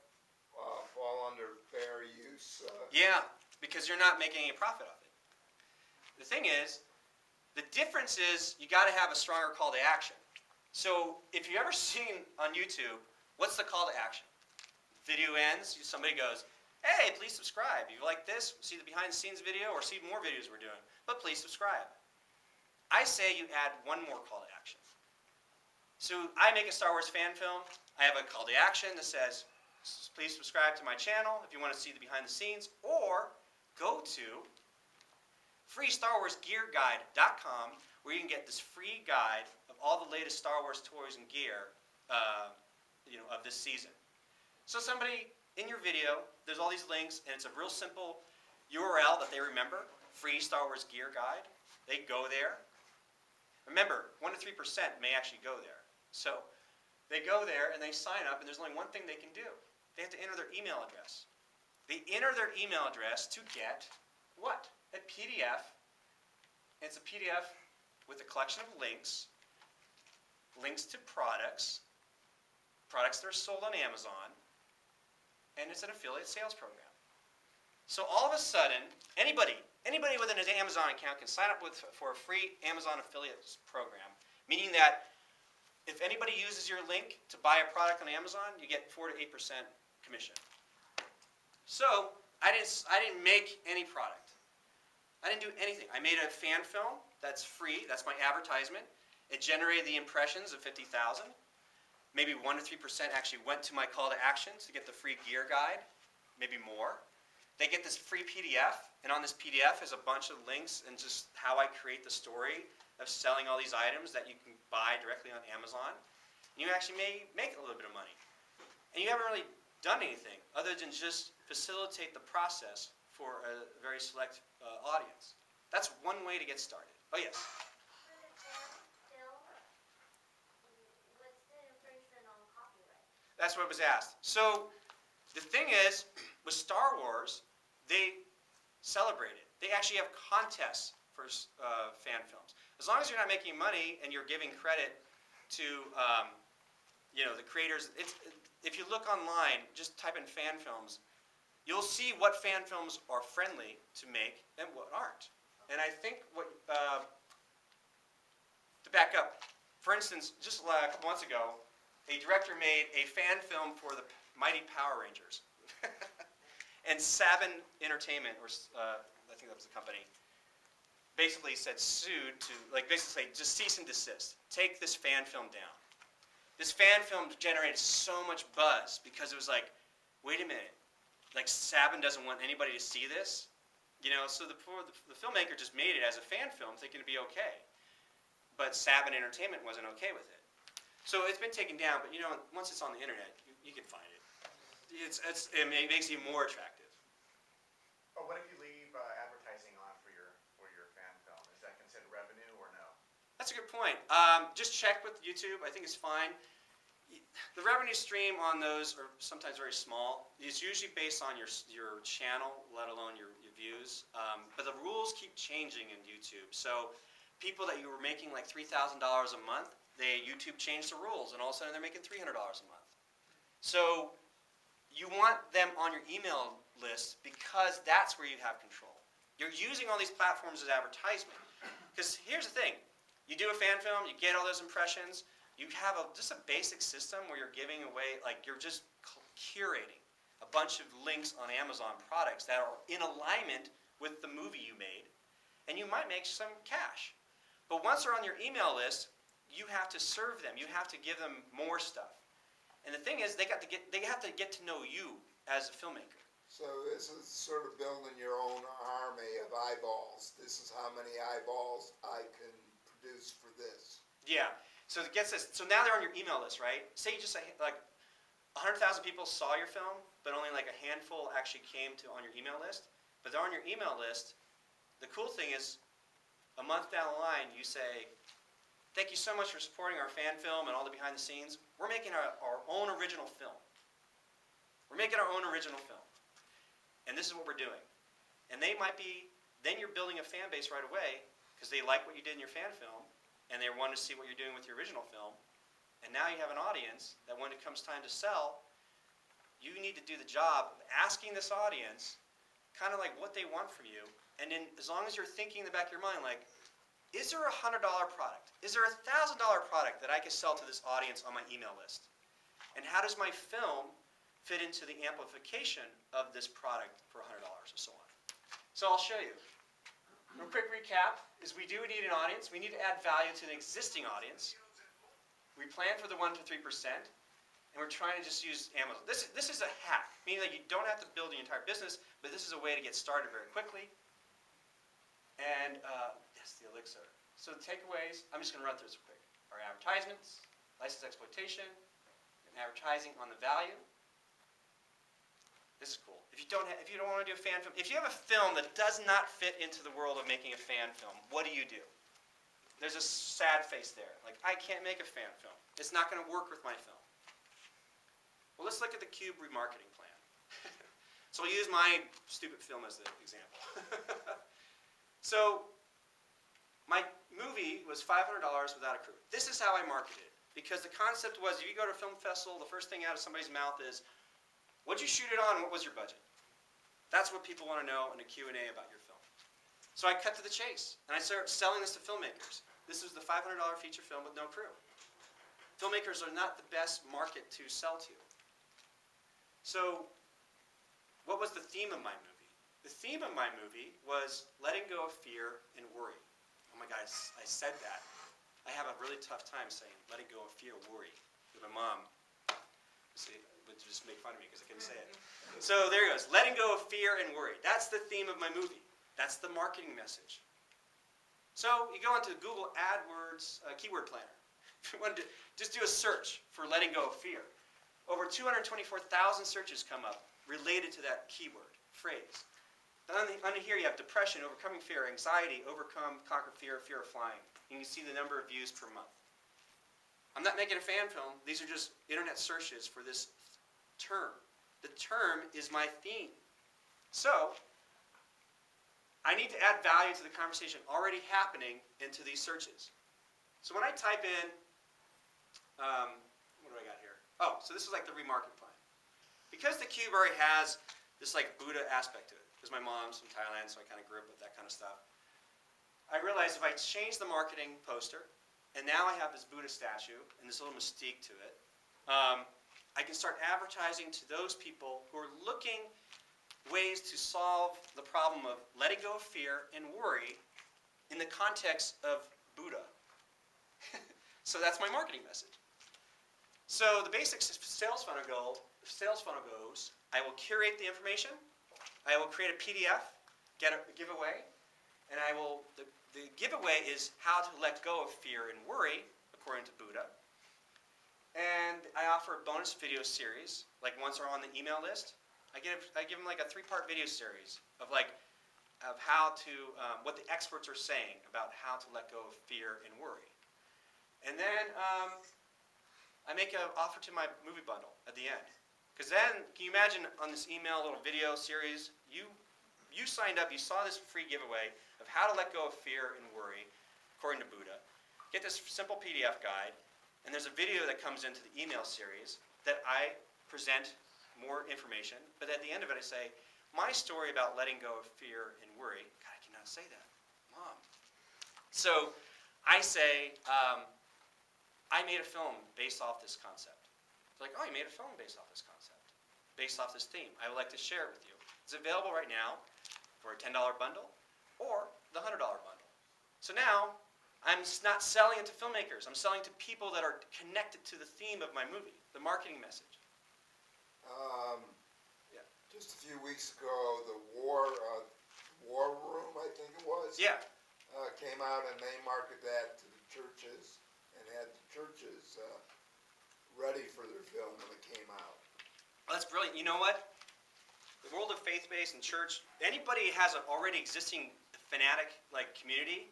fall under fair use? Yeah, because you're not making any profit off it. The thing is, the difference is you got to have a stronger call to action. So if you've ever seen on YouTube, what's the call to action? Video ends, somebody goes, hey, please subscribe. If you like this, see the behind the scenes video or see more videos we're doing, but please subscribe. I say you add one more call to action. So I make a Star Wars fan film. I have a call to action that says, please subscribe to my channel if you want to see the behind the scenes, or go to freestarwarsgearguide.com where you can get this free guide of all the latest Star Wars toys and gear of this season. So somebody in your video, there's all these links, and it's a real simple URL that they remember, Free Star Wars Gear Guide. They go there. Remember, 1 to 3% may actually go there. So they go there and they sign up, and there's only one thing they can do. They have to enter their email address. They enter their email address to get what? A PDF. It's a PDF with a collection of links, links to products that are sold on Amazon, and it's an affiliate sales program. So all of a sudden, anybody with an Amazon account can sign up for a free Amazon affiliates program, meaning that if anybody uses your link to buy a product on Amazon, you get 4 to 8% commission. So I didn't make any product. I didn't do anything. I made a fan film that's free. That's my advertisement. It generated the impressions of 50,000. Maybe 1 to 3% actually went to my call to actions to get the free gear guide. Maybe more. They get this free PDF, and on this PDF is a bunch of links and just how I create the story of selling all these items that you can buy directly on Amazon. And you actually may make a little bit of money. And you haven't really done anything other than just facilitate the process for a very select audience. That's one way to get started. Oh, yes? For the fan film, what's the infringement on copyright? That's what was asked. So the thing is, with Star Wars, they celebrate it. They actually have contests for fan films. As long as you're not making money and you're giving credit to the creators. If you look online, just type in fan films, you'll see what fan films are friendly to make and what aren't. And I think to back up, for instance, just a couple months ago, a director made a fan film for the Mighty Power Rangers. And Sabin Entertainment, or I think that was the company, basically sued to, basically just cease and desist. Take this fan film down. This fan film generated so much buzz because it was like, wait a minute, Sabin doesn't want anybody to see this? So the filmmaker just made it as a fan film thinking it'd be okay. But Sabin Entertainment wasn't okay with it. So it's been taken down, but once it's on the internet, you can find it. It makes it more attractive. Or what if you leave advertising on for your fan film? Is that considered revenue or no? That's a good point. Just check with YouTube. I think it's fine. The revenue stream on those are sometimes very small. It's usually based on your channel, let alone your views. But the rules keep changing in YouTube. So people that you were making like $3,000 a month, YouTube changed the rules, and all of a sudden they're making $300 a month. So you want them on your email list because that's where you have control. You're using all these platforms as advertisement. Because here's the thing. You do a fan film, you get all those impressions, you have just a basic system where you're giving away, like you're just curating a bunch of links on Amazon products that are in alignment with the movie you made, and you might make some cash. But once they're on your email list, you have to serve them. You have to give them more stuff. And the thing is, they have to get to know you as a filmmaker. So this is sort of building your own army of eyeballs. This is how many eyeballs I can produce for this. Yeah. So it gets this. So now they're on your email list, right? Say you just like 100,000 people saw your film, but only like a handful actually came on your email list. But they're on your email list. The cool thing is, a month down the line, you say, "Thank you so much for supporting our fan film and all the behind the scenes. We're making our own original film. We're making our own original film, and this is what we're doing." And they might be. Then you're building a fan base right away because they like what you did in your fan film. And they want to see what you're doing with your original film. And now you have an audience that when it comes time to sell, you need to do the job of asking this audience kind of like what they want from you. And then as long as you're thinking in the back of your mind, like, is there a $100 product? Is there a $1,000 product that I can sell to this audience on my email list? And how does my film fit into the amplification of this product for $100 or so on? So I'll show you. A quick recap is we do need an audience. We need to add value to an existing audience. We plan for the 1 to 3%, and we're trying to just use Amazon. This is a hack, meaning that you don't have to build the entire business, but this is a way to get started very quickly. And yes, the elixir. So the takeaways, I'm just going to run through this quick. Our advertisements, license exploitation, and advertising on the value. This is cool. If you don't want to do a fan film, if you have a film that does not fit into the world of making a fan film, what do? There's a sad face there. Like, I can't make a fan film. It's not going to work with my film. Well, let's look at the Cube remarketing plan. So I'll use my stupid film as the example. So my movie was $500 without a crew. This is how I marketed it. Because the concept was, if you go to a film festival, the first thing out of somebody's mouth is, "What'd you shoot it on? What was your budget?" That's what people want to know in a Q&A about your film. So I cut to the chase, and I started selling this to filmmakers. This was the $500 feature film with no crew. Filmmakers are not the best market to sell to. So what was the theme of my movie? The theme of my movie was letting go of fear and worry. Oh my God, I said that. I have a really tough time saying letting go of fear and worry. With my mom, would just make fun of me because I couldn't say it. So there it goes. Letting go of fear and worry. That's the theme of my movie. That's the marketing message. So you go into Google AdWords keyword planner. If you wanted to just do a search for letting go of fear, over 224,000 searches come up related to that keyword phrase. Under here you have depression, overcoming fear, anxiety, conquer fear, fear of flying. You can see the number of views per month. I'm not making a fan film. These are just internet searches for this term. The term is my theme. So I need to add value to the conversation already happening into these searches. So when I type in, what do I got here? Oh, so this is like the remarketing plan. Because the Cube already has this like Buddha aspect to it, because my mom's from Thailand, so I kind of grew up with that kind of stuff. I realized if I change the marketing poster, and now I have this Buddha statue and this little mystique to it, I can start advertising to those people who are looking ways to solve the problem of letting go of fear and worry in the context of Buddha. So that's my marketing message. So the basic sales funnel goes, I will curate the information, I will create a PDF, get a giveaway, and the giveaway is how to let go of fear and worry, according to Buddha. And I offer a bonus video series, like once they're on the email list, I give them like a 3-part video series of how to, what the experts are saying about how to let go of fear and worry. And then I make an offer to my movie bundle at the end. Because then, can you imagine on this email little video series, you signed up, you saw this free giveaway of how to let go of fear and worry, according to Buddha. Get this simple PDF guide, and there's a video that comes into the email series that I present more information, but at the end of it I say, my story about letting go of fear and worry, God, I cannot say that, Mom. So I say, I made a film based off this concept. It's like, oh, you made a film based off this concept, based off this theme. I would like to share it with you. It's available right now for a $10 bundle or the $100 bundle. So now, I'm not selling it to filmmakers. I'm selling to people that are connected to the theme of my movie, the marketing message. Yeah. Just a few weeks ago, the War Room, I think it was. Yeah. Came out and they marketed that to the churches and had the churches ready for their film when it came out. Well, that's brilliant. You know what? The world of faith-based and church, anybody has an already existing fanatic community,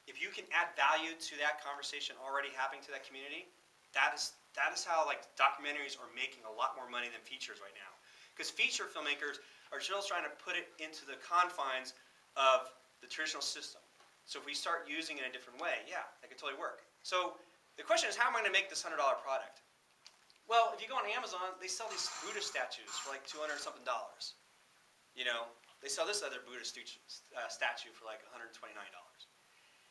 if you can add value to that conversation already happening to that community, that is how documentaries are making a lot more money than features right now. Because feature filmmakers are still trying to put it into the confines of the traditional system. So if we start using it in a different way, yeah, that could totally work. So the question is, how am I going to make this $100 product? Well, if you go on Amazon, they sell these Buddha statues for like $200 something. You know, they sell this other Buddha statue for like $129.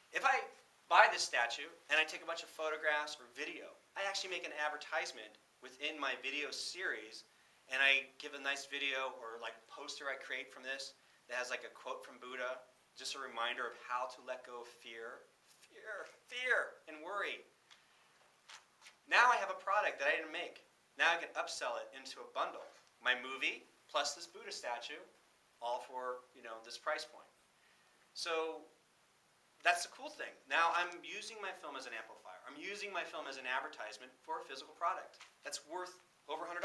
If I buy this statue and I take a bunch of photographs or video, I actually make an advertisement within my video series, and I give a nice video or poster I create from this that has a quote from Buddha, just a reminder of how to let go of fear and worry. Now I have a product that I didn't make. Now I can upsell it into a bundle. My movie plus this Buddha statue, all for this price point. So that's the cool thing. Now I'm using my film as an amplifier. I'm using my film as an advertisement for a physical product that's worth over $100.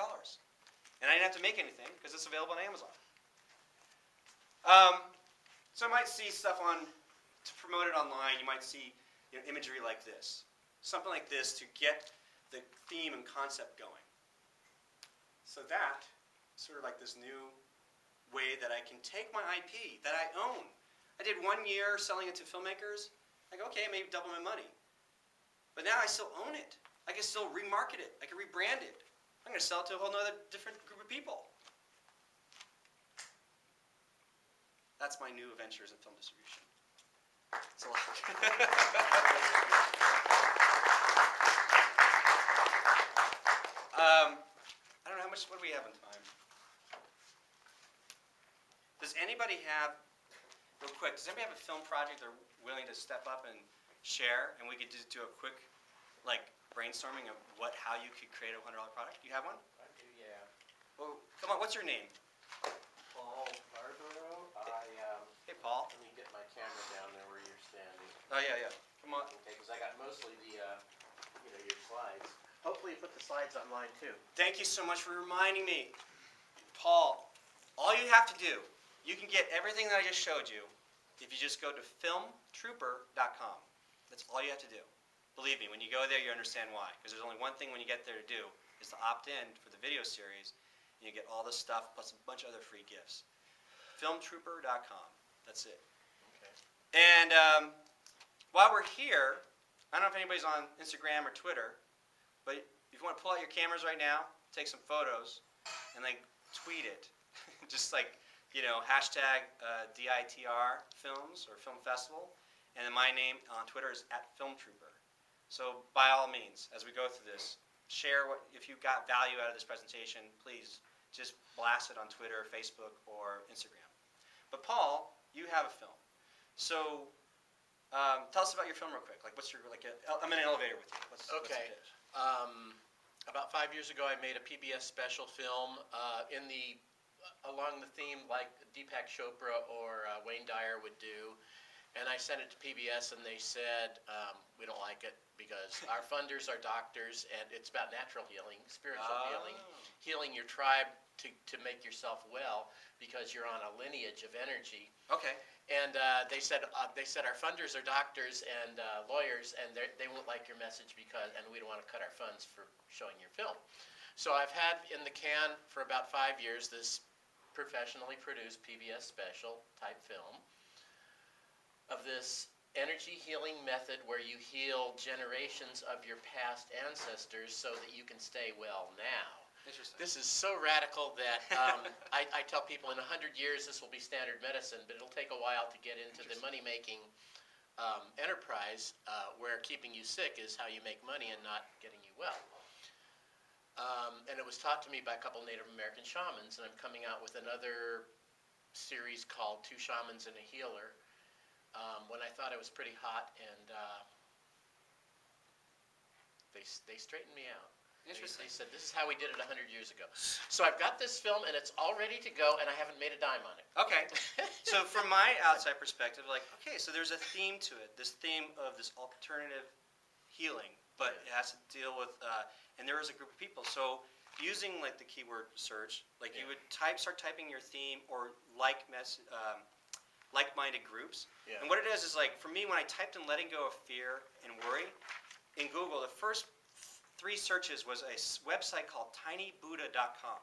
And I didn't have to make anything because it's available on Amazon. So I might see stuff to promote it online. You might see imagery like this. Something like this to get the theme and concept going. So that, sort of like this new way that I can take my IP that I own. I did 1 year selling it to filmmakers. Okay, maybe double my money. But now I still own it. I can still remarket it. I can rebrand it. I'm going to sell it to a whole other different group of people. That's my new ventures in film distribution. It's a lot. I don't know how much, what do we have in time? Does anybody have, real quick, does anybody have a film project they're willing to step up and share, and we could just do a quick, brainstorming of how you could create a $100 product? You have one? I do, yeah. Well, come on, what's your name? Paul Barbaro, Hey, Paul. let me get my camera down there where you're standing. Oh, yeah. Come on. Okay, because I got mostly the, your slides. Hopefully you put the slides online too. Thank you so much for reminding me. Paul, all you have to do, you can get everything that I just showed you if you just go to filmtrooper.com. That's all you have to do. Believe me, when you go there, you understand why. Because there's only one thing when you get there to do, is to opt in for the video series, and you get all this stuff plus a bunch of other free gifts. Filmtrooper.com. That's it. Okay. And while we're here, I don't know if anybody's on Instagram or Twitter, but if you want to pull out your cameras right now, take some photos, and tweet it. Just hashtag DITR Films or Film Festival. And then my name on Twitter is @FilmTrooper. So by all means, as we go through this, share if you got value out of this presentation, please just blast it on Twitter, Facebook, or Instagram. But Paul, you have a film. So tell us about your film real quick. What's your, I'm in an elevator with you. What's the Okay. pitch? About 5 years ago, I made a PBS special film along the theme like Deepak Chopra or Wayne Dyer would do. And I sent it to PBS, and they said, we don't like it because our funders are doctors, and it's about natural healing, spiritual healing, healing your tribe to make yourself well because you're on a lineage of energy. Okay. And they said our funders are doctors and lawyers, and they won't like your message and we don't want to cut our funds for showing your film. So I've had in the can for about 5 years this professionally produced PBS special type film of this energy healing method where you heal generations of your past ancestors so that you can stay well now. Interesting. This is so radical that I tell people in 100 years this will be standard medicine, but it'll take a while to get into the money-making enterprise where keeping you sick is how you make money and not getting you well. And it was taught to me by a couple Native American shamans, and I'm coming out with another series called Two Shamans and a Healer when I thought I was pretty hot, and they straightened me out. Interesting. They said, this is how we did it 100 years ago. So I've got this film, and it's all ready to go, and I haven't made a dime on it. Okay. So from my outside perspective, like, okay, so there's a theme to it. This theme of this alternative healing, but it has to deal with, and there is a group of people. So using like the keyword search, like you would start typing your theme or like-minded groups. Yeah. And what it is like, for me, when I typed in letting go of fear and worry, in Google, the first 3 searches was a website called tinybuddha.com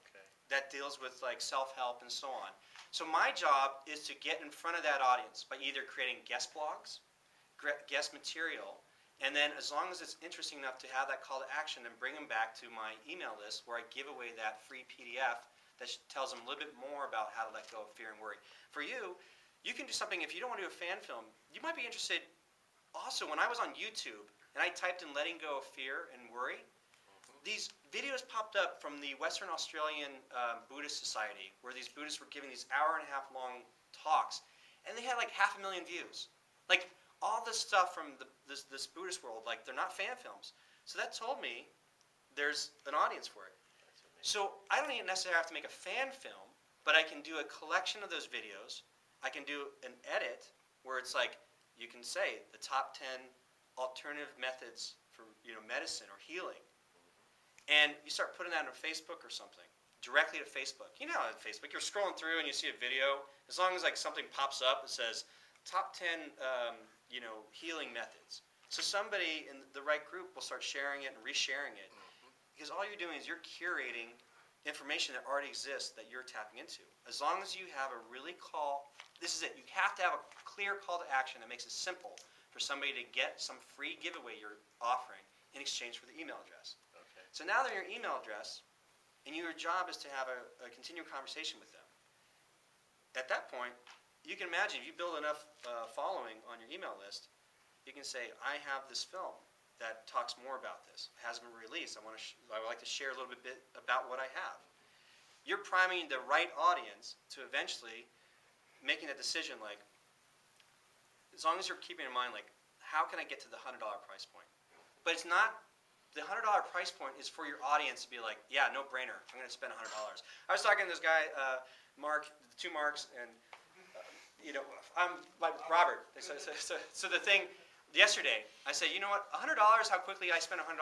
Okay. that deals with like self-help and so on. So my job is to get in front of that audience by either creating guest blogs, guest material, and then as long as it's interesting enough to have that call to action, then bring them back to my email list where I give away that free PDF that tells them a little bit more about how to let go of fear and worry. For you, you can do something, if you don't want to do a fan film, you might be interested also, when I was on YouTube and I typed in letting go of fear and worry, these videos popped up from the Western Australian Buddhist Society where these Buddhists were giving these hour-and-a-half long talks, and they had like 500,000 views. Like all this stuff from this Buddhist world, like they're not fan films. So that told me there's an audience for it. So I don't even necessarily have to make a fan film, but I can do a collection of those videos. I can do an edit where it's like you can say the top 10 alternative methods for medicine or healing, and you start putting that on Facebook or something directly to Facebook. You know, on Facebook you're scrolling through and you see a video. As long as like something pops up that says top 10 healing methods, so somebody in the right group will start sharing it and resharing it, because all you're doing is you're curating information that already exists that you're tapping into. As long as you have a this is it. You have to have a clear call to action that makes it simple for somebody to get some free giveaway you're offering in exchange for the email address. Okay. So now they're your email address, and your job is to have a continual conversation with them. At that point, you can imagine if you build enough following on your email list, you can say, I have this film that talks more about this. It hasn't been released. I would like to share a little bit about what I have. You're priming the right audience to eventually making a decision like, as long as you're keeping in mind, like, how can I get to the $100 price point? But it's not, the $100 price point is for your audience to be like, yeah, no brainer, I'm going to spend $100. I was talking to this guy, Mark, 2 Marks, and, I'm like Robert. So the thing, yesterday, I said, you know what, $100, how quickly I spent $100?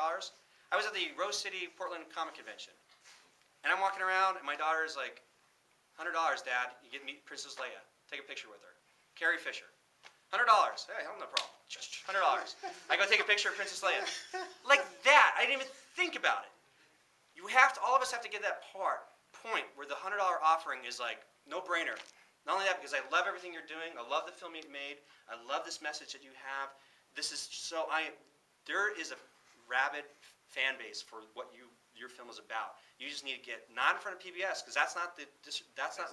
I was at the Rose City Portland Comic Convention, and I'm walking around, and my daughter's like, $100, Dad, you get to meet Princess Leia. Take a picture with her. Carrie Fisher. $100. Hey, no problem. $100. I go take a picture of Princess Leia. Like that. I didn't even think about it. All of us have to get that point where the $100 offering is like no brainer. Not only that, because I love everything you're doing. I love the film you made. I love this message that you have. There is a rabid fan base for what your film is about. You just need to get not in front of PBS, because that's not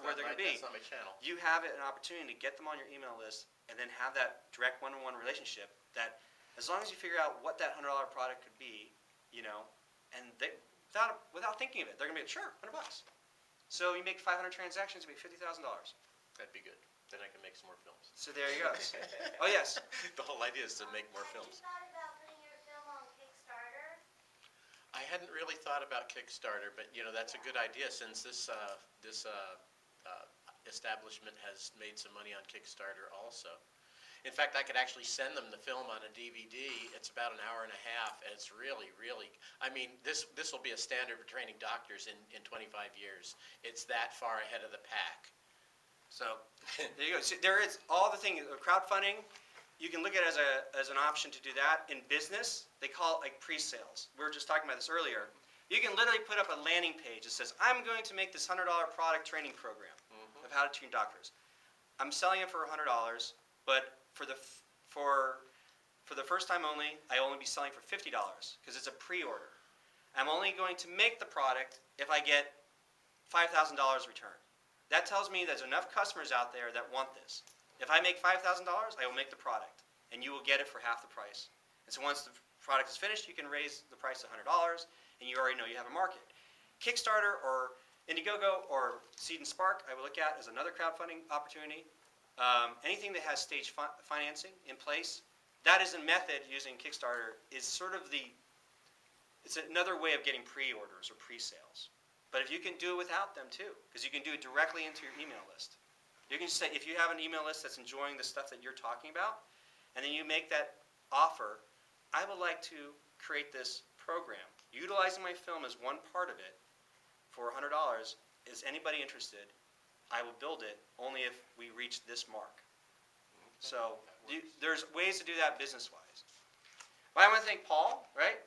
where they're going to be. That's not my channel. You have an opportunity to get them on your email list and then have that direct one-on-one relationship that, as long as you figure out what that $100 product could be, and without thinking of it, they're going to be like, sure, $100. So you make 500 transactions, you make $50,000. That'd be good. Then I can make some more films. So there you go. Oh, yes. The whole idea is to make more films. Have you thought about putting your film on Kickstarter? I hadn't really thought about Kickstarter, but that's a good idea since this establishment has made some money on Kickstarter also. In fact, I could actually send them the film on a DVD. It's about an hour and a half, and it's really, really, I mean, this will be a standard for training doctors in 25 years. It's that far ahead of the pack. So, there you go. See, there is all the things, crowdfunding, you can look at it as an option to do that. In business, they call it like pre-sales. We were just talking about this earlier. You can literally put up a landing page that says, I'm going to make this $100 product training program of how to train doctors. I'm selling it for $100, but for the first time only, I only be selling for $50 because it's a pre-order. I'm only going to make the product if I get $5,000 return. That tells me there's enough customers out there that want this. If I make $5,000, I will make the product, and you will get it for half the price. And so once the product is finished, you can raise the price to $100, and you already know you have a market. Kickstarter or Indiegogo or Seed and Spark, I would look at as another crowdfunding opportunity. Anything that has stage financing in place, that is a method using Kickstarter is sort of it's another way of getting pre-orders or pre-sales. But if you can do it without them too, because you can do it directly into your email list. You can say, if you have an email list that's enjoying the stuff that you're talking about, and then you make that offer, I would like to create this program. Utilizing my film as one part of it for $100, is anybody interested? I will build it only if we reach this mark. So there's ways to do that business-wise. But I want to thank Paul, right,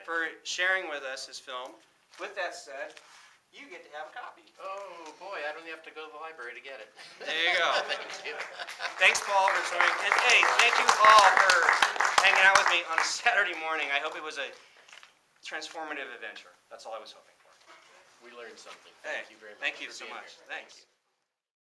for sharing with us his film. With that said, you get to have a copy. Oh, boy, I don't have to go to the library to get it. There you go. Thank you. Thanks, Paul, for showing. And hey, thank you all for hanging out with me on a Saturday morning. I hope it was a transformative adventure. That's all I was hoping for. We learned something. Hey, Thank you very much. thank you for so being much. here. Thanks. Thank you.